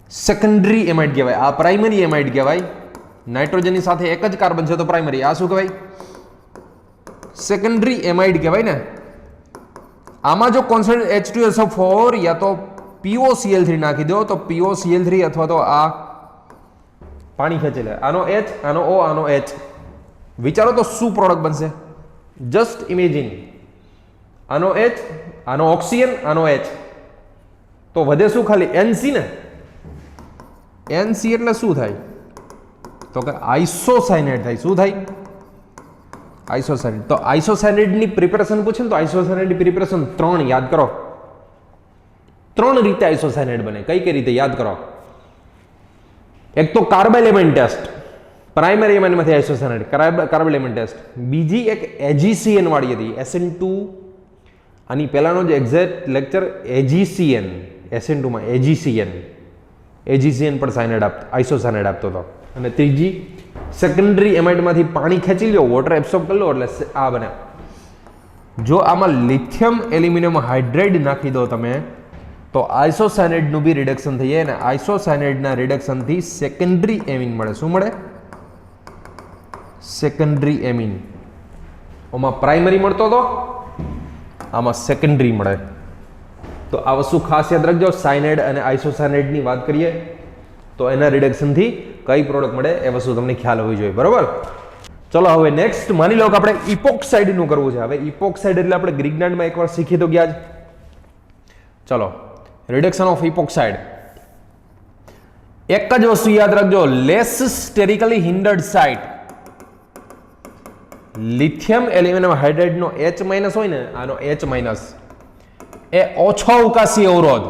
[SPEAKER 1] સેકન્ડરી એમાઇડ કહેવાય. આ પ્રાઇમરી એમાઇડ કહેવાય. નાઇટ્રોજનની સાથે એક જ કાર્બન છે તો પ્રાઇમરી. આ શું કહેવાય? સેકન્ડરી એમાઇડ કહેવાય ને. આમાં જો કોન્સન્ટ્રેટ H2SO4 યા તો POCl3 નાખી દો તો POCl3 અથવા તો આ પાણી ખેંચી લે. આનો H, આનો O, આનો H. વિચારો તો શું પ્રોડક્ટ બનશે? Just imagine. આનો H, આનો ઓક્સિજન, આનો H. તો વધે શું? ખાલી NC ને. NC એટલે શું થાય? તો કે આઇસોસાયનાઇડ થાય. શું થાય? આઇસોસાયનાઇડ. તો આઇસોસાયનાઇડની પ્રિપેરેશન પૂછે ને તો આઇસોસાયનાઇડની પ્રિપેરેશન 3 યાદ કરો. 3 રીતે આઇસોસાયનાઇડ બને. કઈ કઈ રીતે યાદ કરો? એક તો કાર્બન એલિમેન્ટ ટેસ્ટ, પ્રાઇમરી એમિનમાંથી આઇસોસાયનાઇડ, કાર્બન એલિમેન્ટ ટેસ્ટ. બીજી એક AgCN વાળી હતી, SN2. આની પહેલાનો જે એક્ઝેક્ટ લેક્ચર AgCN, SN2 માં AgCN પણ સાયનાઇડ આપતો, આઇસોસાયનાઇડ આપતો હતો. અને ત્રીજી સેકન્ડરી એમાઇડમાંથી પાણી ખેંચી લો, વોટર એબ્સોર્બ કરી લો એટલે આ બને. જો આમાં લિથિયમ એલ્યુમિનિયમ હાઇડ્રાઇડ નાખી દો તમે તો આઇસોસાયનાઇડનું બી રિડક્શન થઈ જાય અને આઇસોસાયનાઇડના રિડક્શનથી સેકન્ડરી એમિન મળે. શું મળે? સેકન્ડરી એમિન. આમાં પ્રાઇમરી મળતો હતો, આમાં સેકન્ડરી મળે. તો આ વસ્તુ ખાસ યાદ રાખજો. સાયનાઇડ અને આઇસોસાયનાઇડની વાત કરીએ તો એના રિડક્શનથી કઈ પ્રોડક્ટ મળે એ વસ્તુ તમને ખ્યાલ હોવી જોઈએ. બરોબર? ચલો હવે નેક્સ્ટ માની લો કે આપણે ઇપોક્સાઇડનું કરવું છે. હવે ઇપોક્સાઇડ એટલે આપણે ગ્રીકનાન્ડમાં એકવાર શીખી તો ગયા જ. ચલો, રિડક્શન ઓફ ઇપોક્સાઇડ. એક જ વસ્તુ યાદ રાખજો, less sterically hindered site. Lithium aluminium હાઇડ્રાઇડનો H- હોય ને, આનો H- એ ઓછો અવકાશી અવરોધ.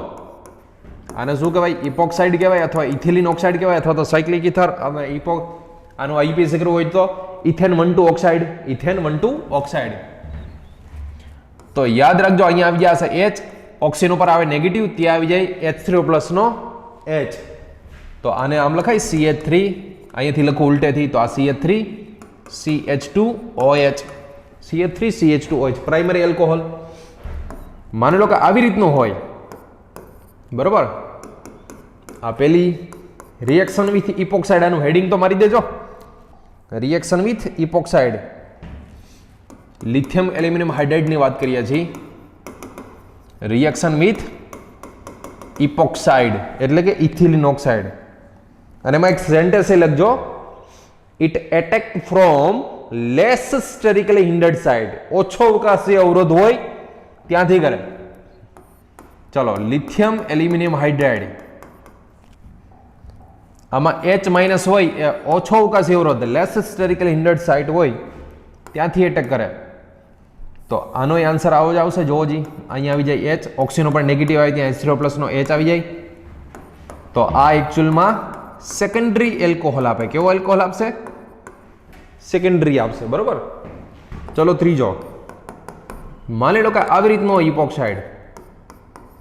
[SPEAKER 1] આને શું કહેવાય? ઇપોક્સાઇડ કહેવાય અથવા ઇથિલિન ઓક્સાઇડ કહેવાય અથવા તો સાયક્લિક ઇથર. અને આનું IUPAC કરવું હોય તો ઇથેન 1,2 ઓક્સાઇડ, ઇથેન 1,2 ઓક્સાઇડ. તો યાદ રાખજો, અહીંયા આવી જશે H, ઓક્સિજન ઉપર આવે નેગેટિવ, ત્યાં આવી જાય H3O+ નો H. તો આને આમ લખાય CH3, અહીંયાથી લખું ઉલટેથી તો આ CH3 CH2OH, CH3 CH2OH, primary alcohol. માની લો કે આવી રીતનું હોય, બરોબર? આ પેલી રિએક્શન વિથ ઇપોક્સાઇડ, આનું હેડિંગ તો મારી દેજો. Reaction with epoxide, lithium aluminium હાઇડ્રાઇડની વાત કરીએ છીએ. રિએક્શન વિથ ઇપોક્સાઇડ એટલે કે ઇથિલિન ઓક્સાઇડ. અને એમાં એક સેન્ટેન્સ એ લખજો, it attack from less sterically hindered side. ઓછો અવકાશી અવરોધ હોય ત્યાંથી કરે. ચલો, લિથિયમ એલ્યુમિનિયમ હાઇડ્રાઇડ, આમાં H- હોય એ ઓછો અવકાશી અવરોધ, લેસ સ્ટેરિકલી હિન્ડર્ડ સાઇટ હોય ત્યાંથી એટેક કરે. તો આનો આન્સર આવો જ આવશે. જોવો જી, અહીંયા આવી જાય H, ઓક્સિજન પર નેગેટિવ આવે ત્યાં H3O+ નો H આવી જાય. તો આ એકચ્યુઅલમાં સેકન્ડરી એલ્કોહોલ આપે. કેવો એલ્કોહોલ આપશે? સેકન્ડરી આપશે. બરોબર? ચલો ત્રીજો, માની લો કે આવી રીતનો ઇપોક્સાઇડ,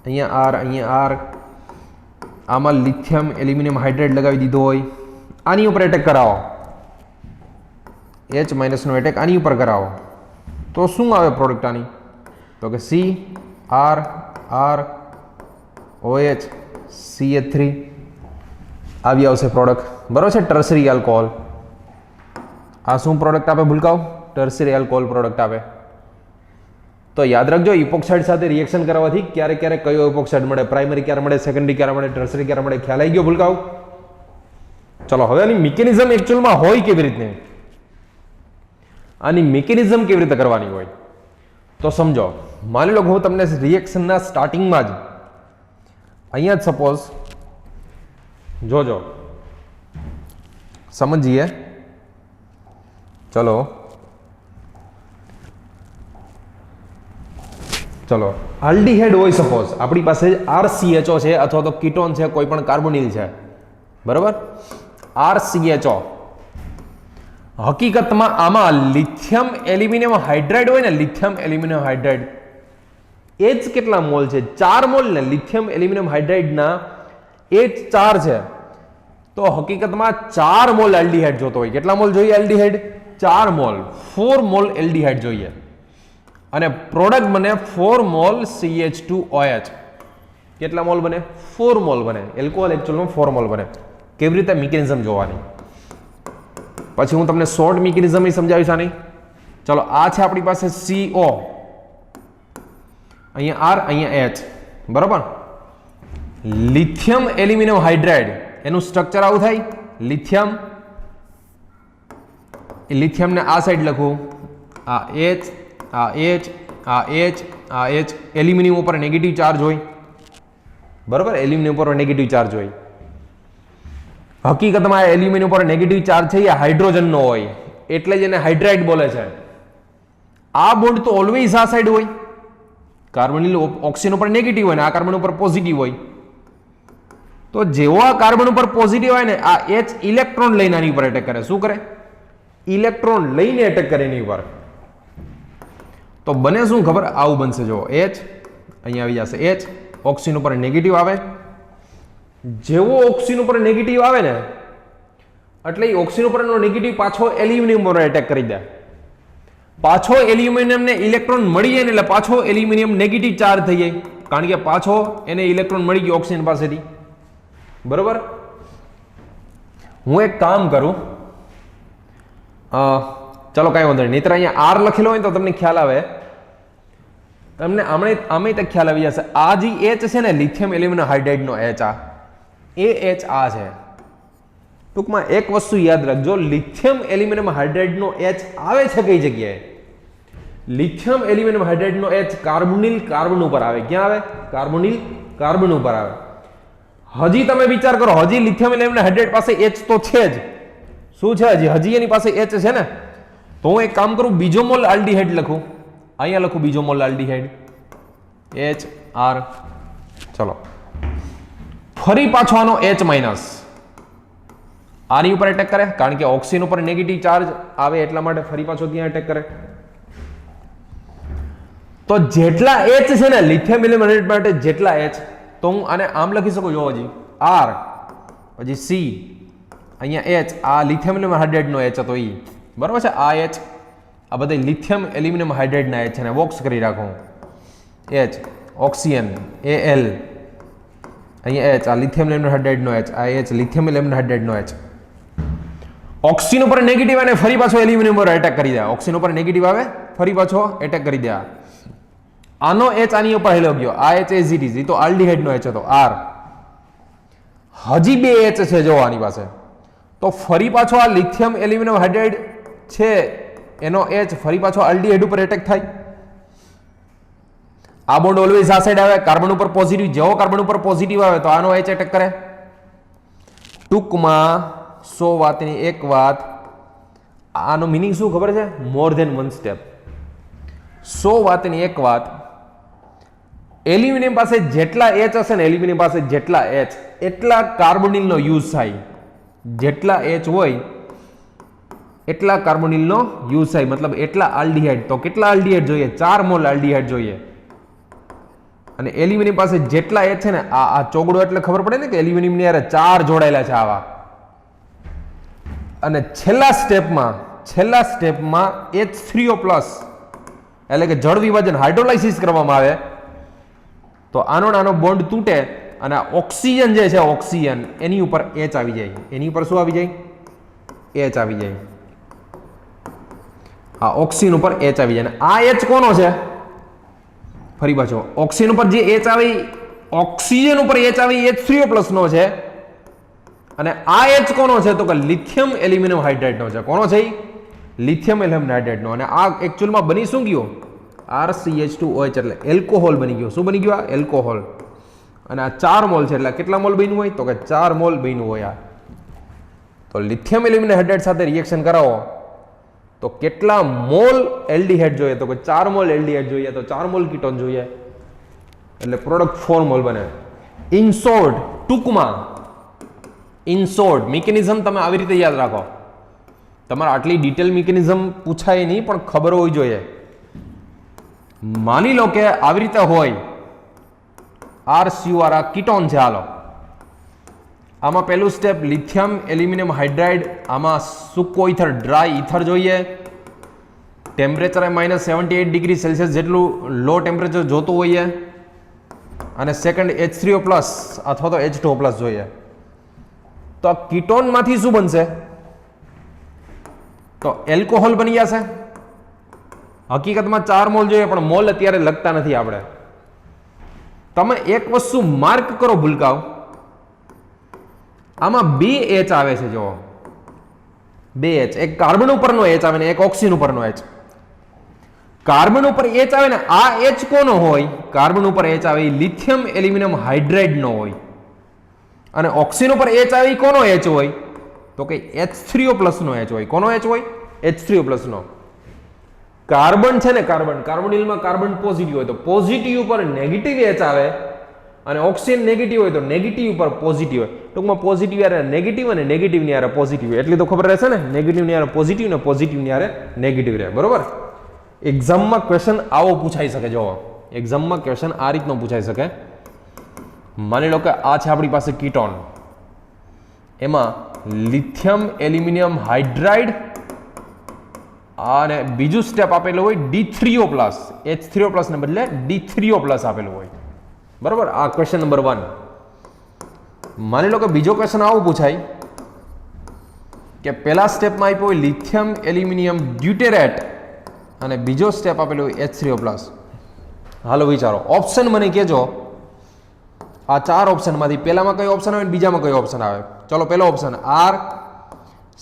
[SPEAKER 1] અહીંયા R, અહીંયા R, આમાં લિથિયમ એલ્યુમિનિયમ હાઇડ્રાઇડ લગાવી દીધો હોય, આની ઉપર એટેક કરાવો, H- નો એટેક આની ઉપર કરાવો તો શું આવે પ્રોડક્ટ આની? તો કે CrROH CH3 આવી આવશે પ્રોડક્ટ. બરોબર છે? Tertiary alcohol. આ શું પ્રોડક્ટ આપે ભૂલકાઓ? ટર્સરી આલ્કોહોલ પ્રોડક્ટ આપે. તો યાદ રાખજો, ઇપોક્સાઇડ સાથે રિએક્શન કરવાથી ક્યારેક ક્યારેક કયો ઇપોક્સાઇડ મળે, પ્રાઇમરી ક્યારે મળે, સેકન્ડરી ક્યારે મળે, ટર્સરી ક્યારે મળે, ખ્યાલ આવી ગયો ભૂલકાઓ? ચલો, હવે આની મિકેનિઝમ એકચ્યુઅલમાં હોય કેવી રીતે? આની મિકેનિઝમ કેવી રીતે કરવાની હોય તો સમજો. માની લો હું તમને રિએક્શનના સ્ટાર્ટિંગમાં જ અહીંયા જ સપોઝ જોજો સમજીએ. ચલો ચલો આલ્ડીહાઇડ હોય સપોઝ આપણી પાસે RCHO છે અથવા તો કીટોન છે, કોઈ પણ કાર્બોનિલ છે, બરોબર. RCHO હકીકતમાં આમાં લિથિયમ એલ્યુમિનિયમ હાઇડ્રાઇડ હોય ને, લિથિયમ એલ્યુમિનિયમ હાઇડ્રાઇડ એ જ કેટલા મોલ છે? 4 મોલ ને. લિથિયમ એલ્યુમિનિયમ હાઇડ્રાઇડના એ જ 4 છે. તો હકીકતમાં 4 મોલ એલ્ડીહાઇડ જોતો હોય. કેટલા મોલ જોઈએ એલ્ડીહાઇડ? 4 મોલ. 4 મોલ એલ્ડીહાઇડ જોઈએ અને પ્રોડક્ટ બને 4 મોલ CH2OH. કેટલા મોલ બને? 4 મોલ બને. એલ્કોહોલ એક્ચ્યુઅલમાં 4 મોલ બને. કેવી રીતે મિકેનિઝમ જોવાની, પછી હું તમને શોર્ટ મિકેનિઝમ સમજાવીશ આની. ચલો આ છે આપણી પાસે CO, અહીંયા R, અહીંયા H, બરોબર. લિથિયમ એલ્યુમિનિયમ હાઇડ્રાઇડ એનું સ્ટ્રક્ચર આવું થાય. લિથિયમને આ સાઈડ લખું, આ H, આ H, આ H, આ H. એલ્યુમિનિયમ ઉપર નેગેટિવ ચાર્જ હોય, બરોબર. એલ્યુમિનિયમ ઉપર નેગેટિવ ચાર્જ હોય. હકીકતમાં એલ્યુમિનિયમ ઉપર નેગેટિવ ચાર્જ છે એ હાઇડ્રોજનનો હોય, એટલે જ એને હાઇડ્રાઇડ બોલે છે. આ બોન્ડ તો ઓલવેઝ આ સાઈડ હોય. કાર્બોનિલ ઓક્સિજન ઉપર નેગેટિવ હોય ને આ કાર્બન ઉપર પોઝિટિવ હોય. તો જેવો આ કાર્બન ઉપર પોઝિટિવ હોય ને, આ H ઇલેક્ટ્રોન લઈને આની ઉપર એટેક કરે. શું કરે? ઇલેક્ટ્રોન લઈને એટેક કરે એની ઉપર. તો બને શું ખબર? આવું બનશે. જો H અહીંયા આવી જશે, H ઓક્સિજન ઉપર નેગેટિવ આવે. જેવો ઓક્સિજન ઉપર નેગેટિવ આવે ને એટલે ઓક્સિજન ઉપરનો નેગેટિવ પાછો એલ્યુમિનિયમ પર એટેક કરી દે. પાછો એલ્યુમિનિયમને ઇલેક્ટ્રોન મળી જાય ને એટલે પાછો એલ્યુમિનિયમ નેગેટિવ ચાર્જ થઈ જાય, કારણ કે પાછો એને ઇલેક્ટ્રોન મળી ગયો ઓક્સિજન પાસેથી, બરોબર. હું એક કામ કરું, ચલો કાંઈ વાંધો નહીં. નહીતર અહીંયા R લખેલો હોય ને તો તમને ખ્યાલ આવે, તમને આમે તક ખ્યાલ આવી જશે. આ જે H છે ને લિથિયમ એલ્યુમિનિયમ હાઇડ્રાઇડનો H, આ છે. ટૂંકમાં એક વસ્તુ યાદ રાખજો, લિથિયમ એલ્યુમિનિયમ હાઇડ્રાઇડનો H આવે છે કઈ જગ્યાએ? લિથિયમ એલ્યુમિનિયમ હાઇડ્રાઇડનો H કાર્બોનિલ કાર્બન ઉપર આવે. ક્યાં આવે? કાર્બોનિલ કાર્બન ઉપર આવે. હજી તમે વિચાર કરો, હજી લિથિયમ એલ્યુમિનિયમ હાઇડ્રાઇડ પાસે H તો છે જ. શું છે? હજી એની પાસે H છે ને. તો હું એક કામ કરું, બીજો મોલ આલ્ડીહાઇડ લખું. અહીંયા લખું બીજો મોલ આલ્ડીહાઇડ HR. ચલો ફરી પાછો આનો H માઇનસ આની ઉપર એટેક કરે, કારણ કે ઓક્સિજન ઉપર નેગેટિવ ચાર્જ આવે એટલા માટે ફરી પાછો ત્યાં એટેક કરે. તો જેટલા H છે ને લિથિયમ એલ્યુમિનેટ માટે જેટલા H, તો હું આને આમ લખી શકું. જો હજી R, પછી C, અહીંયા H. આ લિથિયમ એલ્યુમિનિયમ હાઇડ્રાઇડનો H હતો એ, બરાબર છે. આ H, આ બધા લિથિયમ એલ્યુમિનિયમ હાઇડ્રાઇડના H છે ને બોક્સ કરી રાખું. H ઓક્સિજન Al, અહીંયા H. આ લિથિયમ એલ્યુમિનિયમ હાઇડ્રાઇડનો H, આ H લિથિયમ એલ્યુમિનિયમ હાઇડ્રાઇડનો H. ઓક્સિજન ઉપર નેગેટિવ અને ફરી પાછો એલ્યુમિનિયમ પર એટેક કરી દે. ઓક્સિજન ઉપર નેગેટિવ આવે, ફરી પાછો એટેક કરી દે. આનો H આની ઉપર હેલો ગયો. આ H એઝ ઇટ ઇઝ, તો આલ્ડીહાઇડનો H હતો R. હજી બે H છે જો આની પાસે. તો ફરી પાછો આ લિથિયમ એલ્યુમિનિયમ હાઇડ્રાઇડ છે એનો H ફરી પાછો આલ્ડીહાઇડ ઉપર એટેક થાય. આ બોન્ડ ઓલવેઝ આ સાઈડ આવે, કાર્બન ઉપર પોઝિટિવ. જેવો કાર્બન ઉપર પોઝિટિવ આવે તો આનો H એટેક કરે. ટૂંકમાં 100 વાતની એક વાત, આનો મિનિંગ શું ખબર છે? More than one step. 100 વાતની એક વાત, એલ્યુમિનિયમ પાસે જેટલા H હશે ને, એલ્યુમિનિયમ પાસે જેટલા H એટલા કાર્બોનિલનો યુઝ થાય. જેટલા H હોય એટલા કાર્બોનિલનો યુઝ થાય, મતલબ એટલા આલ્ડીહાઇડ. તો કેટલા આલ્ડીહાઇડ જોઈએ? 4 મોલ આલ્ડીહાઇડ જોઈએ. અને એલ્યુમિનિયમ પાસે જેટલા H છે ને, આ ચોગડો એટલે ખબર પડે ને કે એલ્યુમિનિયમ ની યાર 4 જોડાયેલા છે આવા. અને છેલ્લા સ્ટેપમાં H3O+, એટલે કે જળ વિભાજન હાઇડ્રોલાઇસિસ કરવામાં આવે તો આનો નાનો બોન્ડ તૂટે અને ઓક્સિજન જે છે, ઓક્સિજન એની ઉપર H આવી જાય. એની ઉપર શું આવી જાય? H આવી જાય. આ ઓક્સિજન ઉપર H આવી જાય. આ H કોનો છે? ફરી પાછો ઓક્સિજન ઉપર જે H આવી, ઓક્સિજન ઉપર H આવી H3O+ નો છે. અને આ H કોનો છે? તો કે લિથિયમ એલ્યુમિનિયમ હાઇડ્રાઇડનો છે. કોનો છે? લિથિયમ એલ્યુમિનિયમ હાઇડ્રાઇડનો. અને આ એકચ્યુઅલમાં બની શું ગયો? RCH2OH એટલે એલ્કોહોલ બની ગયો. શું બની ગયો? આ એલ્કોહોલ. અને આ 4 મોલ છે એટલે કેટલા મોલ બન્યું હોય તો કે 4 મોલ બન્યું હોય આ. તો લિથિયમ એલ્યુમિનિયમ હાઇડ્રાઇડ સાથે રિએક્શન કરાવો તો કેટલા મોલ એલ્ડિહાઇડ જોઈએ તો કે 4 મોલ એલ્ડિહાઇડ જોઈએ તો 4 મોલ કીટોન જોઈએ એટલે પ્રોડક્ટ 4 મોલ બને. ઇન શોર્ટ, ટૂંકમાં ઇન શોર્ટ મિકેનિઝમ તમે આવી રીતે યાદ રાખો. તમારે આટલી ડિટેલ મિકેનિઝમ પૂછાય નહીં પણ ખબર હોવી જોઈએ. માની લો કે આવી રીતે હોય RCOR આ કીટોન છે. હાલો આમાં પહેલું સ્ટેપ લિથિયમ એલ્યુમિનિયમ હાઇડ્રાઇડ, આમાં સૂકો ઇથર ડ્રાય ઇથર જોઈએ. ટેમ્પરેચર -78 ડિગ્રી સેલ્સિયસ જેટલું લો ટેમ્પરેચર જોતું હોઈએ અને સેકન્ડ H3O+ અથવા તો H2O+ જોઈએ. તો આ કીટોનમાંથી શું બનશે તો એલ્કોહોલ બની જશે. હકીકતમાં 4 મોલ જોઈએ પણ મોલ અત્યારે લખતા નથી આપણે. તમે એક વસ્તુ માર્ક કરો ભૂલકાઓ, આમાં 2 H આવે છે. જો 2 H, એક કાર્બન ઉપરનો H આવે ને એક ઓક્સિજન ઉપરનો H. કાર્બન ઉપર H આવે ને આ H કોનો હોય? કાર્બન ઉપર H આવે લિથિયમ એલ્યુમિનિયમ હાઇડ્રાઇડ નો હોય અને ઓક્સિજન ઉપર H આવે કોનો H હોય તો કે H3O+ નો H હોય. કોનો H હોય? H3O+ નો. કાર્બન છે ને કાર્બોનિલમાં કાર્બન પોઝિટિવ હોય તો પોઝિટિવ ઉપર નેગેટિવ H આવે અને ઓક્સિજન નેગેટિવ હોય તો નેગેટિવ ઉપર પોઝિટિવ હોય. ટૂંકમાં પોઝિટિવ યારે નેગેટિવ અને નેગેટિવ ની યારે પોઝિટિવ, એટલી તો ખબર રહેશે ને. નેગેટિવ ની યારે પોઝિટિવ ને પોઝિટિવ ની યારે નેગેટિવ રહે. બરોબર. એક્ઝામમાં ક્વેશ્ચન આવો પૂછાઈ શકે. જો એક્ઝામમાં ક્વેશ્ચન આ રીતનો પૂછાઈ શકે. માની લો કે આ છે આપણી પાસે કીટોન, એમાં લિથિયમ એલ્યુમિનિયમ હાઇડ્રાઇડ અને બીજું સ્ટેપ આપેલું હોય D3O+, H3O+ ને બદલે D3O+ આપેલું હોય. બરોબર. આ ક્વેશ્ચન નંબર 1. માની લો કે બીજો ક્વેશ્ચન આવું પૂછાય કે પહેલા સ્ટેપમાં આપ્યો હોય લિથિયમ એલ્યુમિનિયમ ડ્યુટેરેટ અને બીજો સ્ટેપ આપેલો હોય H3O+. હાલો વિચારો, ઓપ્શન મને કહેજો. આ 4 ઓપ્શનમાંથી પહેલામાં કયો ઓપ્શન આવે બીજામાં કયો ઓપ્શન આવે? ચલો પહેલો ઓપ્શન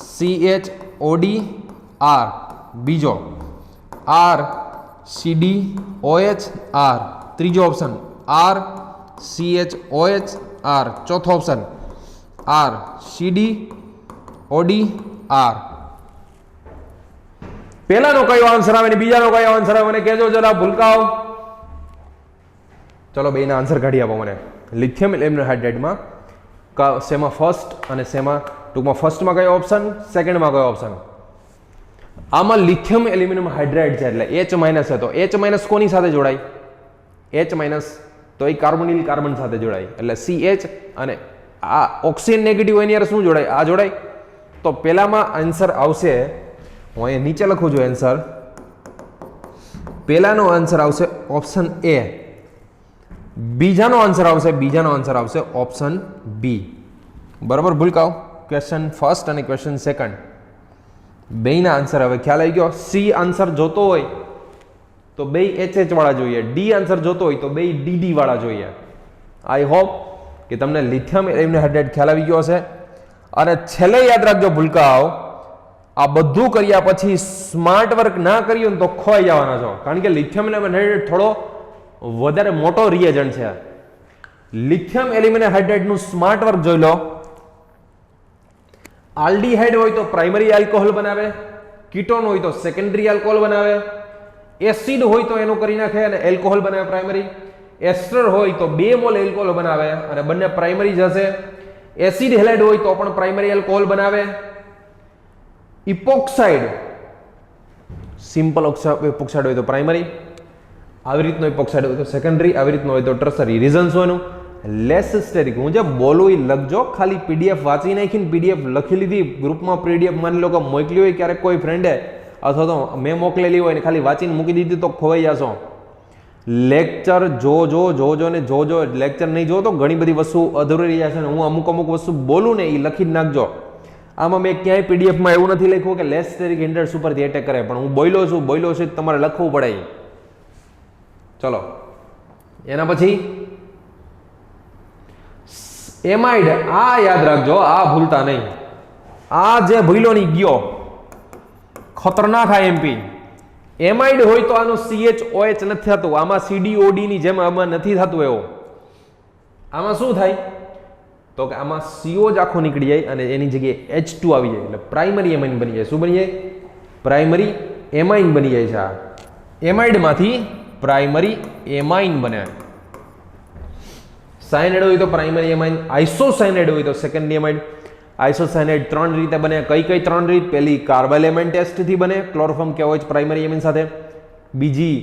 [SPEAKER 1] RCHOD R, બીજો RCDOH R, ત્રીજો ઓપ્શન RCHOH R, ચોથો ઓપ્શન RCDOD R. પહેલાનો કયો આન્સર આવે ને બીજાનો કયો આન્સર આવે મને કહેજો જરા ભૂલકાઓ. ચલો બેના આન્સર કાઢી આપો મને. લિથિયમ એલ્યુમિનિયમ હાઇડ્રાઇડમાં શેમાં ફર્સ્ટ અને શેમાં ટૂંકમાં ફર્સ્ટમાં કયો ઓપ્શન, સેકન્ડમાં કયો ઓપ્શન? આમાં લિથિયમ એલ્યુમિનિયમ હાઇડ્રાઇડ છે એટલે H- છે તો H- કોની સાથે જોડાય? H- તો એ કાર્બોનિલ કાર્બન સાથે જોડાય એટલે CH અને આ ઓક્સિજન નેગેટિવ એની યાર શું જોડાય? આ જોડાય. તો પહેલામાં આન્સર આવશે, હું અહીંયા નીચે લખું છું આન્સર. પહેલાનો આન્સર આવશે ઓપ્શન A. બીજાનો આન્સર આવશે ઓપ્શન B. બરાબર ભૂલકાઓ. ક્વેશ્ચન ફર્સ્ટ અને ક્વેશ્ચન સેકન્ડ બેયના આન્સર હવે ખ્યાલ આવી ગયો. C આન્સર જોતો હોય તો બે HH વાળા જોઈએ, D આન્સર જોતો હોય તો બે DD વાળા જોઈએ. આઈ હોપ કે તમને લિથિયમ એલ્યુમિનિયમ હાઇડ્રાઇડ ખ્યાલ આવી ગયો હશે. અને છેલ્લે યાદ રાખજો ભૂલકાઓ, આ બધું કર્યા પછી સ્માર્ટ વર્ક ના કર્યું તો ખોઈ જવાના છો. કારણ કે લિથિયમ એલ્યુમિનિયમ હાઇડ્રાઇડ થોડો વધારે મોટો રિએજન્ટ છે. લિથિયમ એલ્યુમિનિયમ હાઇડ્રાઇડ નું સ્માર્ટ વર્ક જોઈ લો. આલ્ડીહાઇડ હોય તો પ્રાઇમરી આલ્કોહોલ બનાવે, કીટોન હોય તો સેકન્ડરી આલ્કોહોલ બનાવે, એસિડ હોય તો એનું કરી નાખે અને એલ્કોહોલ બનાવે પ્રાઇમરી, એસ્ટર હોય તો 2 મોલ એલ્કોહોલ બનાવે અને બંને પ્રાઇમરી જશે. એસિડ હેલાઇડ હોય તો પણ પ્રાઇમરી આલ્કોહોલ બનાવે. ઇપોક્સાઇડ સિમ્પલ ઇપોક્સાઇડ હોય તો પ્રાઇમરી, આવી રીતનો ઇપોક્સાઇડ હોય તો સેકન્ડરી, આવી રીતનો હોય તો ટર્સરી. રીઝન શું એનું? લેસ સ્ટેરિક. હું જે બોલું એ લખજો, ખાલી PDF વાંચી નાખીને PDF લખી લીધી ગ્રુપમાં PDF માની લો કે મોકલી હોય ક્યારેક કોઈ ફ્રેન્ડે અથવા તો મેં મોકલેલી હોય ને ખાલી વાંચીને મૂકી દીધી તો ખોવાઈ જશો. લેક્ચર જોજો ને જોજો. લેક્ચર નહીં જો તો ઘણી બધી વસ્તુ અધૂરી રહી જશે ને હું અમુક વસ્તુ બોલું ને એ લખી જ નાખજો. આમાં મેં ક્યાંય પીડીએફમાં એવું નથી લખ્યું કે લેસ સ્ટેરિક હિન્ડ્રેટ્સ ઉપરથી એટેક કરે, પણ હું બોલ્યો છું તમારે લખવું પડે. ચલો એના પછી એમાઇડ, આ યાદ રાખજો, આ ભૂલતા નહીં. આ જે ભૂલો નહીં ગયો ખતરનાક આઈએમપી. એમાઇડ હોય તો આનું CHOH નથી થતું, આમાં CDOD ની જેમ આમાં નથી થતું. એવું આમાં શું થાય તો કે આમાં CO જ આખો નીકળી જાય અને એની જગ્યાએ H2 આવી જાય એટલે પ્રાઇમરી એમાઇન બની જાય. શું બની જાય? પ્રાઇમરી એમાઇન બની જાય છે. આ એમાઇડમાંથી પ્રાઇમરી એમાઇન બને. સાયનાઇડ હોય તો પ્રાઇમરી એમાઇન, આઇસોસાયનાઇડ હોય તો સેકન્ડરી એમાઇન. આઇસોસાયનાઇડ 3 રીતે બને. કઈ 3 રીત? પહેલી કાર્બલ એમાઇન ટેસ્ટથી બને, ક્લોરોફોર્મ KOH પ્રાઇમરી એમાઇન સાથે. બીજી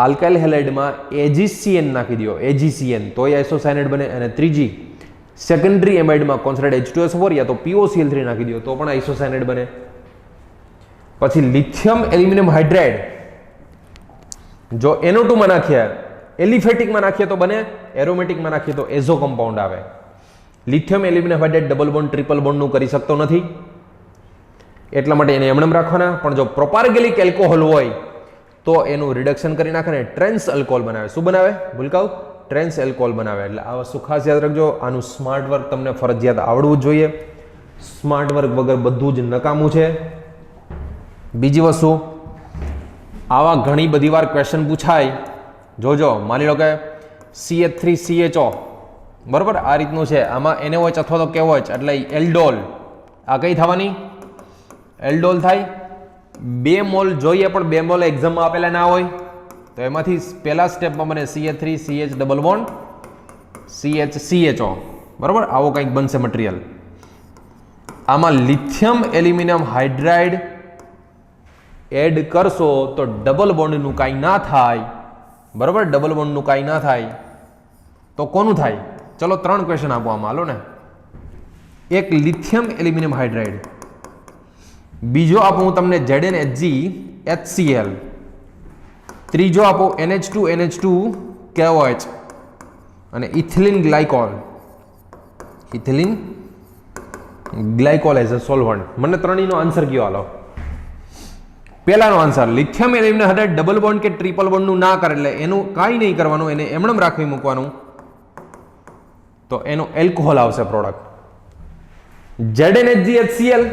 [SPEAKER 1] આલ્કાઇલ હેલાઇડમાં AgCN નાખી દો, AgCN તોય આઇસોસાયનાઇડ બને. અને ત્રીજી સેકન્ડરી એમાઇડમાં કોન્સન્ટ્રેટ H2SO4 યા તો POCl3 નાખી દો તો પણ આઇસોસાયનાઇડ બને. પછી લિથિયમ એલ્યુમિનિયમ હાઇડ્રાઇડ જો NO2 માં નાખ્યા, એલિફેટિકમાં નાખીએ તો બને, એરોમેટિકમાં નાખીએ તો એઝો કમ્પાઉન્ડ આવે. Lithium aluminium hydride double bond triple બોન્ડનું કરી શકતો નથી એટલા માટે એને એમનેમ રાખવાના. પણ જો પ્રોપારગેલિક એલ્કોહોલ હોય તો એનું રિડક્શન કરી નાખે ને ટ્રેન્સ આલ્કોહોલ બનાવે. શું બનાવે? ભૂલકાવ ટ્રેન્સ આલ્કોહોલ બનાવે. એટલે આ વસ્તુ ખાસ યાદ રાખજો. આનું સ્માર્ટ વર્ક તમને ફરજિયાત આવડવું જ જોઈએ. સ્માર્ટ વર્ક વગર બધું જ નકામું છે. બીજી વસ્તુ, આવા ઘણી બધી વાર ક્વેશ્ચન પૂછાય. જોજો, માની લો કે CH3CHO બરોબર આ રીતનું છે, આમાં NaOH અથવા તો KOH એટલે એલ્ડોલ. આ કઈ થવાની? એલ્ડોલ થાય. 2 મોલ જોઈએ પણ 2 મોલ એક્ઝામમાં આપેલા ના હોય તો એમાંથી પહેલા સ્ટેપમાં બને CH3CH ડબલ બોન્ડ CHCHO બરોબર. આવો કંઈક બનશે મટીરિયલ. આમાં લિથિયમ એલ્યુમિનિયમ હાઇડ્રાઇડ એડ કરશો તો ડબલ બોન્ડનું કાંઈ ના થાય બરોબર. ડબલ બોન્ડનું કાંઈ ના થાય તો કોનું થાય? ચલો 3 ક્વેશ્ચન આપો આમાં. હાલો ને, એક લિથિયમ એલ્યુમિનિયમ હાઇડ્રાઇડ, બીજો આપો હું તમને ZnHgHCl, ત્રીજો આપો NH2 KOH અને ethylene glycol. Ethylene glycol as a solvent. મને ત્રણેયનો આન્સર કયો? હાલો, પહેલાનો answer lithium aluminium hydride double bond કે ટ્રિપલ બોન્ડનું ના કરે એટલે એનું કાંઈ નહીં કરવાનું, એને એમનેમ રાખી મૂકવાનું તો એનો એલ્કોહોલ આવશે પ્રોડક્ટ. ZnHgHCl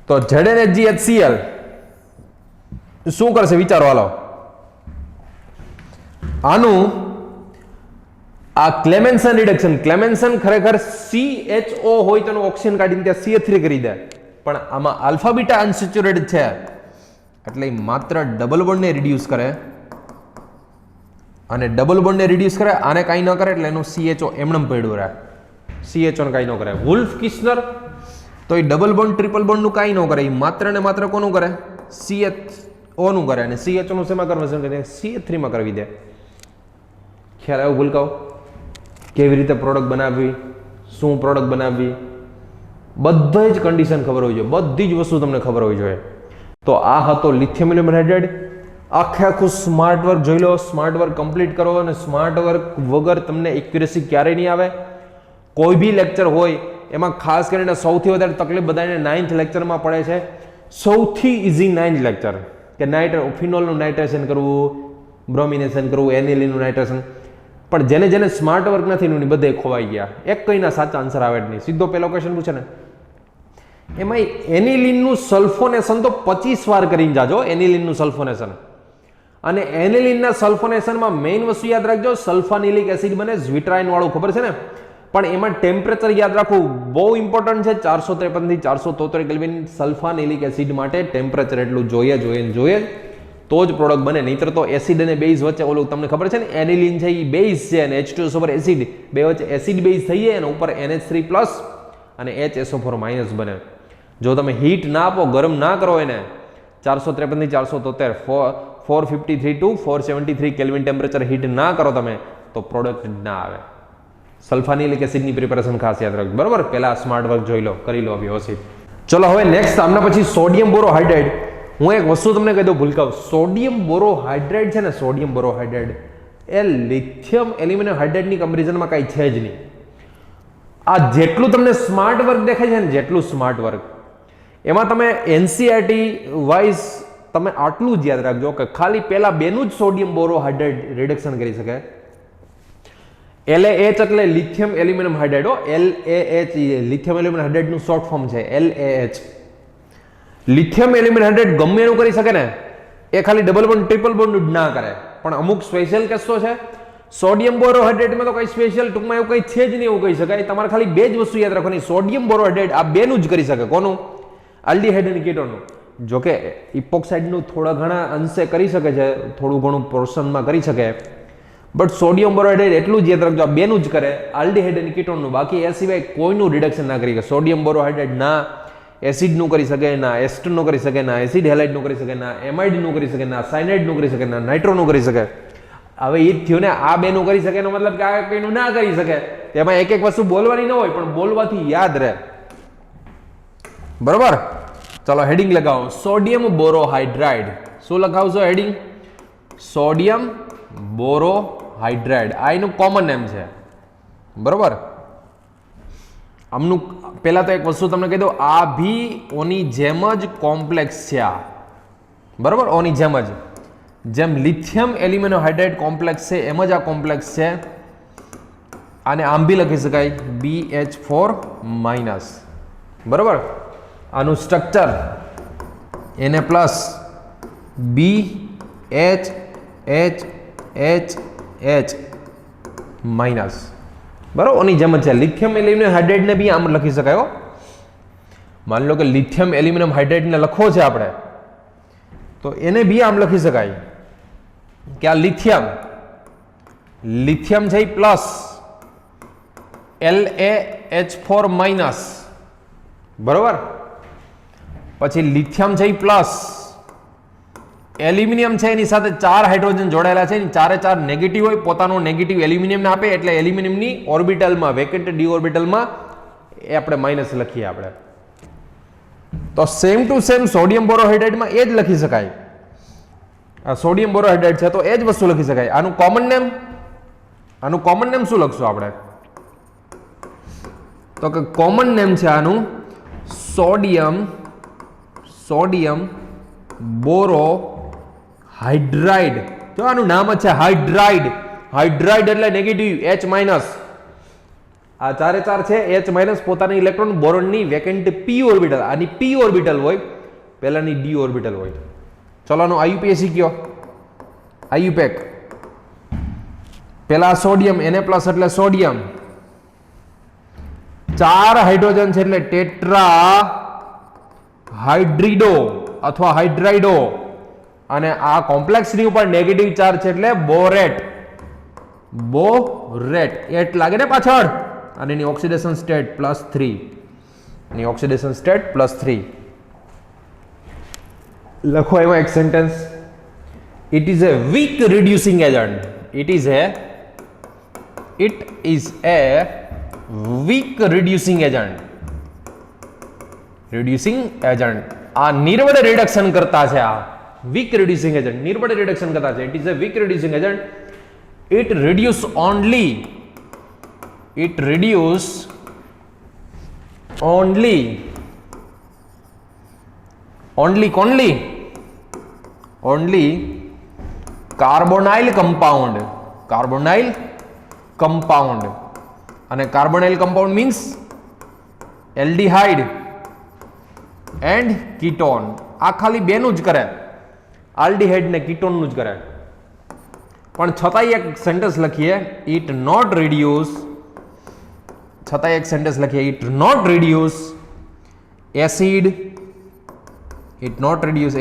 [SPEAKER 1] તો ZnHgHCl શું કરશે વિચારો. હાલો, આનું આ ક્લેમેન્સન રિડક્શન, ક્લેમેન્સન ખરેખર CHO હોય તો ઓક્સિજન કાઢીને ત્યાં CH3 કરી દે, પણ આમાં આલ્ફા બીટા અનસેચ્યુરેટેડ છે એટલે માત્ર ડબલ બોન્ડને રિડ્યુસ કરે અને ડબલ બોન્ડને રિડ્યુસ કરે, આને કાંઈ ન કરે એટલે એનું CHO એમનેમ પડ્યું રહે. CHO ને કાંઈ ન કરે. વુલ્ફ કિસ્નર તો એ ડબલ બોન્ડ ટ્રિપલ બોન્ડનું કાંઈ ન કરે, એ માત્ર ને માત્ર કોનું કરે? CHO નું કરે. અને CHO નું શેમાં કન્વર્ઝન કરી દે? CH3 માં કરવી દે. ખ્યાલ આવ્યો ભૂલકાઓ? કેવી રીતે પ્રોડક્ટ બનાવવી, શું પ્રોડક્ટ બનાવવી, બધી જ કન્ડિશન ખબર હોવી જોઈએ, બધી જ વસ્તુ તમને ખબર હોવી જોઈએ. તો આ હતો લિથિયમ એલ્યુમિનિયમ હાઇડ્રાઇડ. આખું સ્માર્ટ વર્ક જોઈ લો, સ્માર્ટ વર્ક કમ્પ્લીટ કરો. અને સ્માર્ટ વર્ક વગર તમને એક્યુરેસી ક્યારેય નહીં આવે. કોઈ બી લેક્ચર હોય એમાં ખાસ કરીને સૌથી વધારે તકલીફ બધાને 9th લેક્ચરમાં પડે છે. સૌથી ઇઝી 9th લેક્ચર કે ફિનોલનું નાઇટ્રેશન કરવું, બ્રોમિનેશન કરવું, એનિલિનનું નાઇટ્રેશન. પણ જેને સ્માર્ટ વર્ક નથી બધે ખોવાઈ ગયા. એક કઈના સાચા આન્સર આવે જ નહીં. સીધો પેલો ક્વેશ્ચન પૂછે ને એમાં એનિલિનનું સલ્ફોનેશન તો 25 વાર કરીને જાજો. એનિલિનનું સલ્ફોનેશન અને એનિલિનના સલ્ફોનેશનમાં મેઇન વસ્તુ યાદ રાખજો, સલ્ફાનિલિક એસિડ બને ઝ્વિટ્રાઇન વાળું, ખબર છે ને? પણ એમાં ટેમ્પરેચર યાદ રાખવું બહુ ઇમ્પોર્ટન્ટ છે. 453 થી 473 કેલ્વિન સલ્ફાનિલિક એસિડ માટે ટેમ્પરેચર એટલું જોઈએ તો જ પ્રોડક્ટ બને. નહીતર તો એસિડ અને બેઝ વચ્ચે ઓલું તમને ખબર છે ને, એનિલિન છે એ બેઝ છે અને H2SO4 એસિડ, બે વચ્ચે એસિડ બેઝ થઈ જાય અને ઉપર NH3+ અને HSO4- બને. જો તમે હીટ ના આપો, ગરમ ના કરો એને, 453 થી 473 453 to 473 કેલ્વિન ટેમ્પરેચર હીટ ના કરો તમે તો પ્રોડક્ટ ના આવે. સલ્ફાનિલિક એસિડની પ્રિપેરેશન ખાસ યાદ રાખજો બરોબર. પહેલા સ્માર્ટ વર્ક જોઈ લો, કરી લો વ્યવસ્થિત. ચલો હવે નેક્સ્ટ આમના પછી સોડિયમ બોરોહાઇડ્રાઇડ. હું એક વસ્તુ તમને કહી દઉં ભૂલકાવ, સોડિયમ બોરોહાઇડ્રાઇડ છે ને, સોડિયમ બોરોહાઇડ્રાઇડ એ લિથિયમ એલ્યુમિનિયમ હાઇડ્રાઇડની કમ્પેરિઝનમાં કાંઈ છે જ નહીં. આ જેટલું તમને સ્માર્ટ વર્ક દેખાય છે ને, જેટલું સ્માર્ટ વર્ક એમાં તમે NCERT વાઇઝ તમે આટલું જ યાદ રાખજો કે ખાલી પેલા બેનું જ સોડિયમ બોરોહાઇડ્રાઇડ રિડક્શન કરી શકે. LAH એટલે lithium aluminium hydride. LAH lithium aluminium હાઇડ્રાઇડનું શોર્ટ ફોર્મ છે, LAH. લિથિયમ એલ્યુમિનિયમ હાઇડ્રાઇડ ગમે એનું કરી શકે ને, એ ખાલી ડબલ બોન્ડ ટ્રિપલ બોન્ડ જ ના કરે. પણ અમુક સ્પેશિયલ કેસો છે સોડિયમ બોરોહાઇડ્રેટમાં તો કઈ સ્પેશિયલ ટૂંકમાં એવું કઈ છે જ નહીં એવું કહી શકાય. તમારે ખાલી બે જ વસ્તુ યાદ રાખવાની, સોડિયમ બોરોહાઇડ્રેટ આ બેનું જ કરી શકે. કોનું? આલ્ડીહાઇડ અને કીટોનનું. જોકે ઇપોક્સાઇડનું થોડા ઘણા અંશે કરી શકે છે, થોડું ઘણું પોર્શનમાં કરી શકે, બટ સોડિયમ બોરોહાઇડ્રેટ એટલું જ યાદ રાખજો આ બેનું જ કરે, આલ્ડીહાઇડ અને કીટોનનું. બાકી એ સિવાય કોઈનું રિડક્શન ના કરી શકે. સોડિયમ બોરોહાઇડ્રેટ ના એસિડનું કરી શકે, ના એસ્ટરનું કરી શકે, ના એસિડ હેલાઇડનું કરી શકે, ના એમાઇડનું કરી શકે, ના સાયનાઇડનું કરી શકે, ના નાઇટ્રોનું કરી શકે. હવે એ જ થયું ને, આ બેનું કરી શકે એનો મતલબ કે આ કઈનું ના કરી શકે. તેમાં એક એક વસ્તુ બોલવાની ન હોય, પણ બોલવાથી યાદ રહે. બરોબર? ચલો હેડિંગ લગાવો, સોડિયમ બોરોહાઇડ્રાઇડ. શું લખાવશો હેડિંગ? સોડિયમ બોરોહાઇડ્રાઇડ. આ એનું કોમન નેમ છે. બરોબર? આમનું પહેલા તો એક વસ્તુ તમને કહી દઉં, આ ભી ઓની જેમ જ કોમ્પ્લેક્સ છે. આ બરોબર? ઓની જેમ જ, જેમ લિથિયમ એલ્યુમિનિયમ હાઇડ્રાઇડ કોમ્પ્લેક્સ છે એમ જ આ કોમ્પ્લેક્સ છે. આને આમ બી લખી શકાય BH4-. બરોબર? આનું structure Na plus BHHH minus. બરોબર? ઓની જેમ જ છે. લિથિયમ એલ્યુમિનિયમ હાઇડ્રાઇડને બી આમ લખી શકાય. માની લો કે લિથિયમ એલ્યુમિનિયમ હાઇડ્રાઇડને લખવો છે આપણે, તો એને બી આમ લખી શકાય કે આ લિથિયમ છે પ્લસ LaH4-. બરોબર? પછી લિથિયમ છે પ્લસ એલ્યુમિનિયમ છે, એની સાથે 4 હાઇડ્રોજન જોડાયેલા છે, એની ચારે 4 નેગેટિવ હોય, પોતાનું નેગેટિવ એલ્યુમિનિયમને આપે, એટલે એલ્યુમિનિયમની ઓર્બિટલમાં, વેકેન્ટ ડી ઓર્બિટલમાં એ આપણે માઇનસ લખીએ આપણે. તો સેમ ટુ સેમ સોડિયમ બોરોહાઇડ્રાઇડમાં એ જ લખી શકાય. આ સોડિયમ બોરોહાઇડ્રાઇડ છે તો એ જ વસ્તુ લખી શકાય. આનું કોમન નેમ શું લખશું આપણે? તો કે કોમન નેમ છે આનું સોડિયમ બોરોહાઇડ્રાઇડ. જો આનું નામ જ છે હાઇડ્રાઇડ. હાઇડ્રાઇડ એટલે નેગેટિવ H-. આ ચારે 4 છે H- પોતાની ઇલેક્ટ્રોન, બોરોનની વેકેન્ટ p ઓર્બિટલ, આની p ઓર્બિટલ હોય, પહેલાની d ઓર્બિટલ હોય. ચલો આનો IUPAC કયો? IUPAC. પહેલા સોડિયમ, Na પ્લસ એટલે સોડિયમ, 4 હાઇડ્રોજન છે એટલે ટેટ્રા હાઇડ્રિડો અથવા હાઇડ્રાઇડો, અને આ કોમ્પ્લેક્સની ઉપર નેગેટિવ ચાર્જ છે એટલે બોરેટ. એટ લાગે ને પાછળ. અને એની ઓક્સિડેશન સ્ટેટ +3. એની ઓક્સિડેશન સ્ટેટ +3. લખો એમાં એક sentence, it is a weak reducing agent. It is a weak reducing agent. આ નિર્બળ રિડક્શન કરતા છે. આ વીક રિડ્યુસિંગ એજન્ટ નિર્બળ રિડક્શન કરતા છે. It is a weak reducing agent. It reduce only carbonyl compound. અને carbonyl compound means aldehyde and ketone. આ ખાલી બેનું જ કરે, આલ્ડિહાઇડ ને કીટોનનું જ કરે. પણ છતાંય એક સેન્ટેન્સ લખીએ, ઇટ નોટ રિડ્યુસ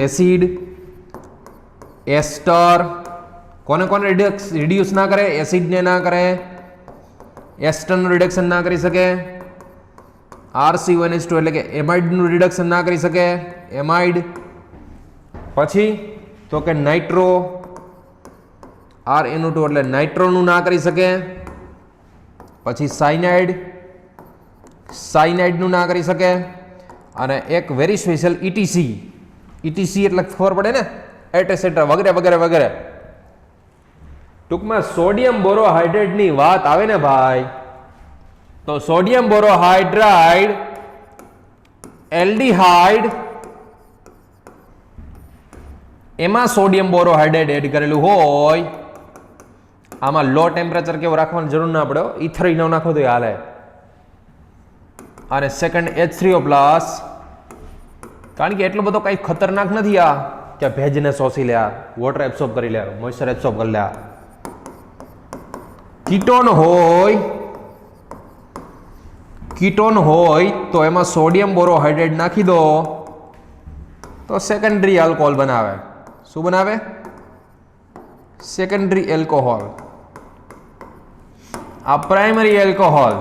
[SPEAKER 1] એસિડ, એસ્ટર. કોને રિડ્યુસ ના કરે? એસિડને ના કરે, એસ્ટરનું રિડક્શન ના કરી શકે, RCONH2 એટલે કે એમાઇડનું રિડક્શન ના કરી શકે, એમાઇડ. પછી તો કે નાઇટ્રો, RNO2 એટલે નાઇટ્રોનું ના કરી શકે. પછી સાયનાઇડનું ના કરી શકે. અને એક વેરી સ્પેશિયલ ETC એટલે ખબર પડે ને, એટેસેટ્રા વગેરે વગેરે વગેરે. ટૂંકમાં સોડિયમ બોરોહાઇડ્રેટની વાત આવે ને ભાઈ, તો સોડિયમ બોરોહાઇડ્રાઇડ, એલ્ડિહાઇડ, એમાં સોડિયમ બોરોહાઇડ્રેટ એડ કરેલું હોય. આમાં લો ટેમ્પરેચર કેવું રાખવાની જરૂર ના પડે, ઇથરિનો નાખો તો હાલે. અને સેકન્ડ H3O+, કારણ કે એટલો બધો કઈ ખતરનાક નથી આ કે ભેજને શોષી લે, વોટર એબ્સોર્બ કરી લે, મોઇસ્ચર એબ્સોર્બ કરી લે. કીટોન હોય તો એમાં સોડિયમ બોરોહાઇડ્રેટ નાખી દો તો સેકન્ડરી આલ્કોહોલ બનાવે. શું બનાવે? Secondary alcohol. આ પ્રાઇમરી એલ્કોહોલ.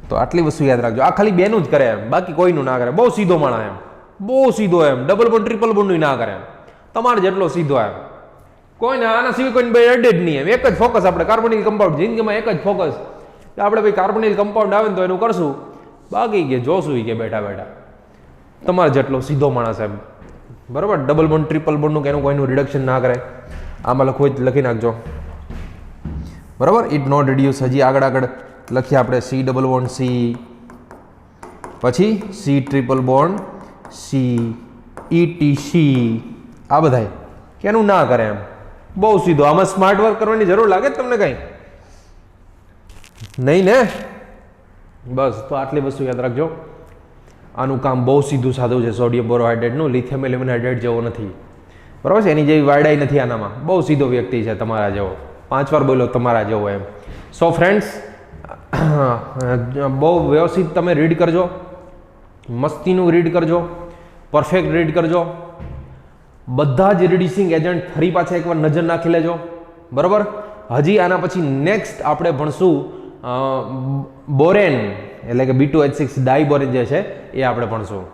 [SPEAKER 1] તો આટલી વસ્તુ યાદ રાખજો. આ ખાલી બેનું જ કરે એમ, બાકી કોઈનું ના કરે. બહુ સીધો માણસ એમ, બહુ સીધો એમ, ડબલ બોન્ડ ટ્રિપલ બોન્ડ ના કરે એમ, તમારે જેટલો સીધો એમ. કોઈને આના સિવાય કોઈને એડે જ નહીં એમ. એક જ ફોકસ આપણે કાર્બોનિલ કમ્પાઉન્ડ, જિંદગીમાં એક જ ફોકસ આપણે ભાઈ કાર્બોનિલ કમ્પાઉન્ડ આવે ને તો એનું કરશું, બાકી કે જોશું કે બેઠા બેઠા તમારે જેટલો સીધો માણસ એમ. બરાબર? ડબલ બોન્ડ ટ્રિપલ બોન્ડનું કે એનું કોઈનું રિડક્શન ના કરે. આમાં લખવું હોય લખી નાખજો. બરાબર? It not reduce. હજી આગળ આગળ લખીએ આપણે સી ડબલ બોન્ડ સી, પછી C triple bond C, ETC, આ બધાય કેનું ના કરે એમ. બહુ સીધો. આમાં સ્માર્ટ વર્ક કરવાની જરૂર લાગે તમને કઈ નહીં ને? બસ તો આટલી વસ્તુ યાદ રાખજો. આનું કામ બહુ સીધું સાધું છે સોડિયમ બોરોહાઇડ્રેટનું. લિથિયમ એલ્યુમિનેટ હાઇડ્રેટ જેવો નથી. બરાબર છે? એની જેવી વાયડાઈ નથી આનામાં. બહુ સીધો વ્યક્તિ છે તમારા જેવો. 5 વાર બોલો તમારા જેવો એમ. સો ફ્રેન્ડ્સ, બહુ વ્યવસ્થિત તમે રીડ કરજો, મસ્તીનું રીડ કરજો, પરફેક્ટ રીડ કરજો. બધા જ રિડ્યુસિંગ એજન્ટ ફરી પાછા એકવાર નજર નાખી લેજો. બરાબર? હજી આના પછી નેક્સ્ટ આપણે ભણશું બોરેન, એટલે કે B2H6 ડાયબોરેન જે છે એ આપણે ભણશું.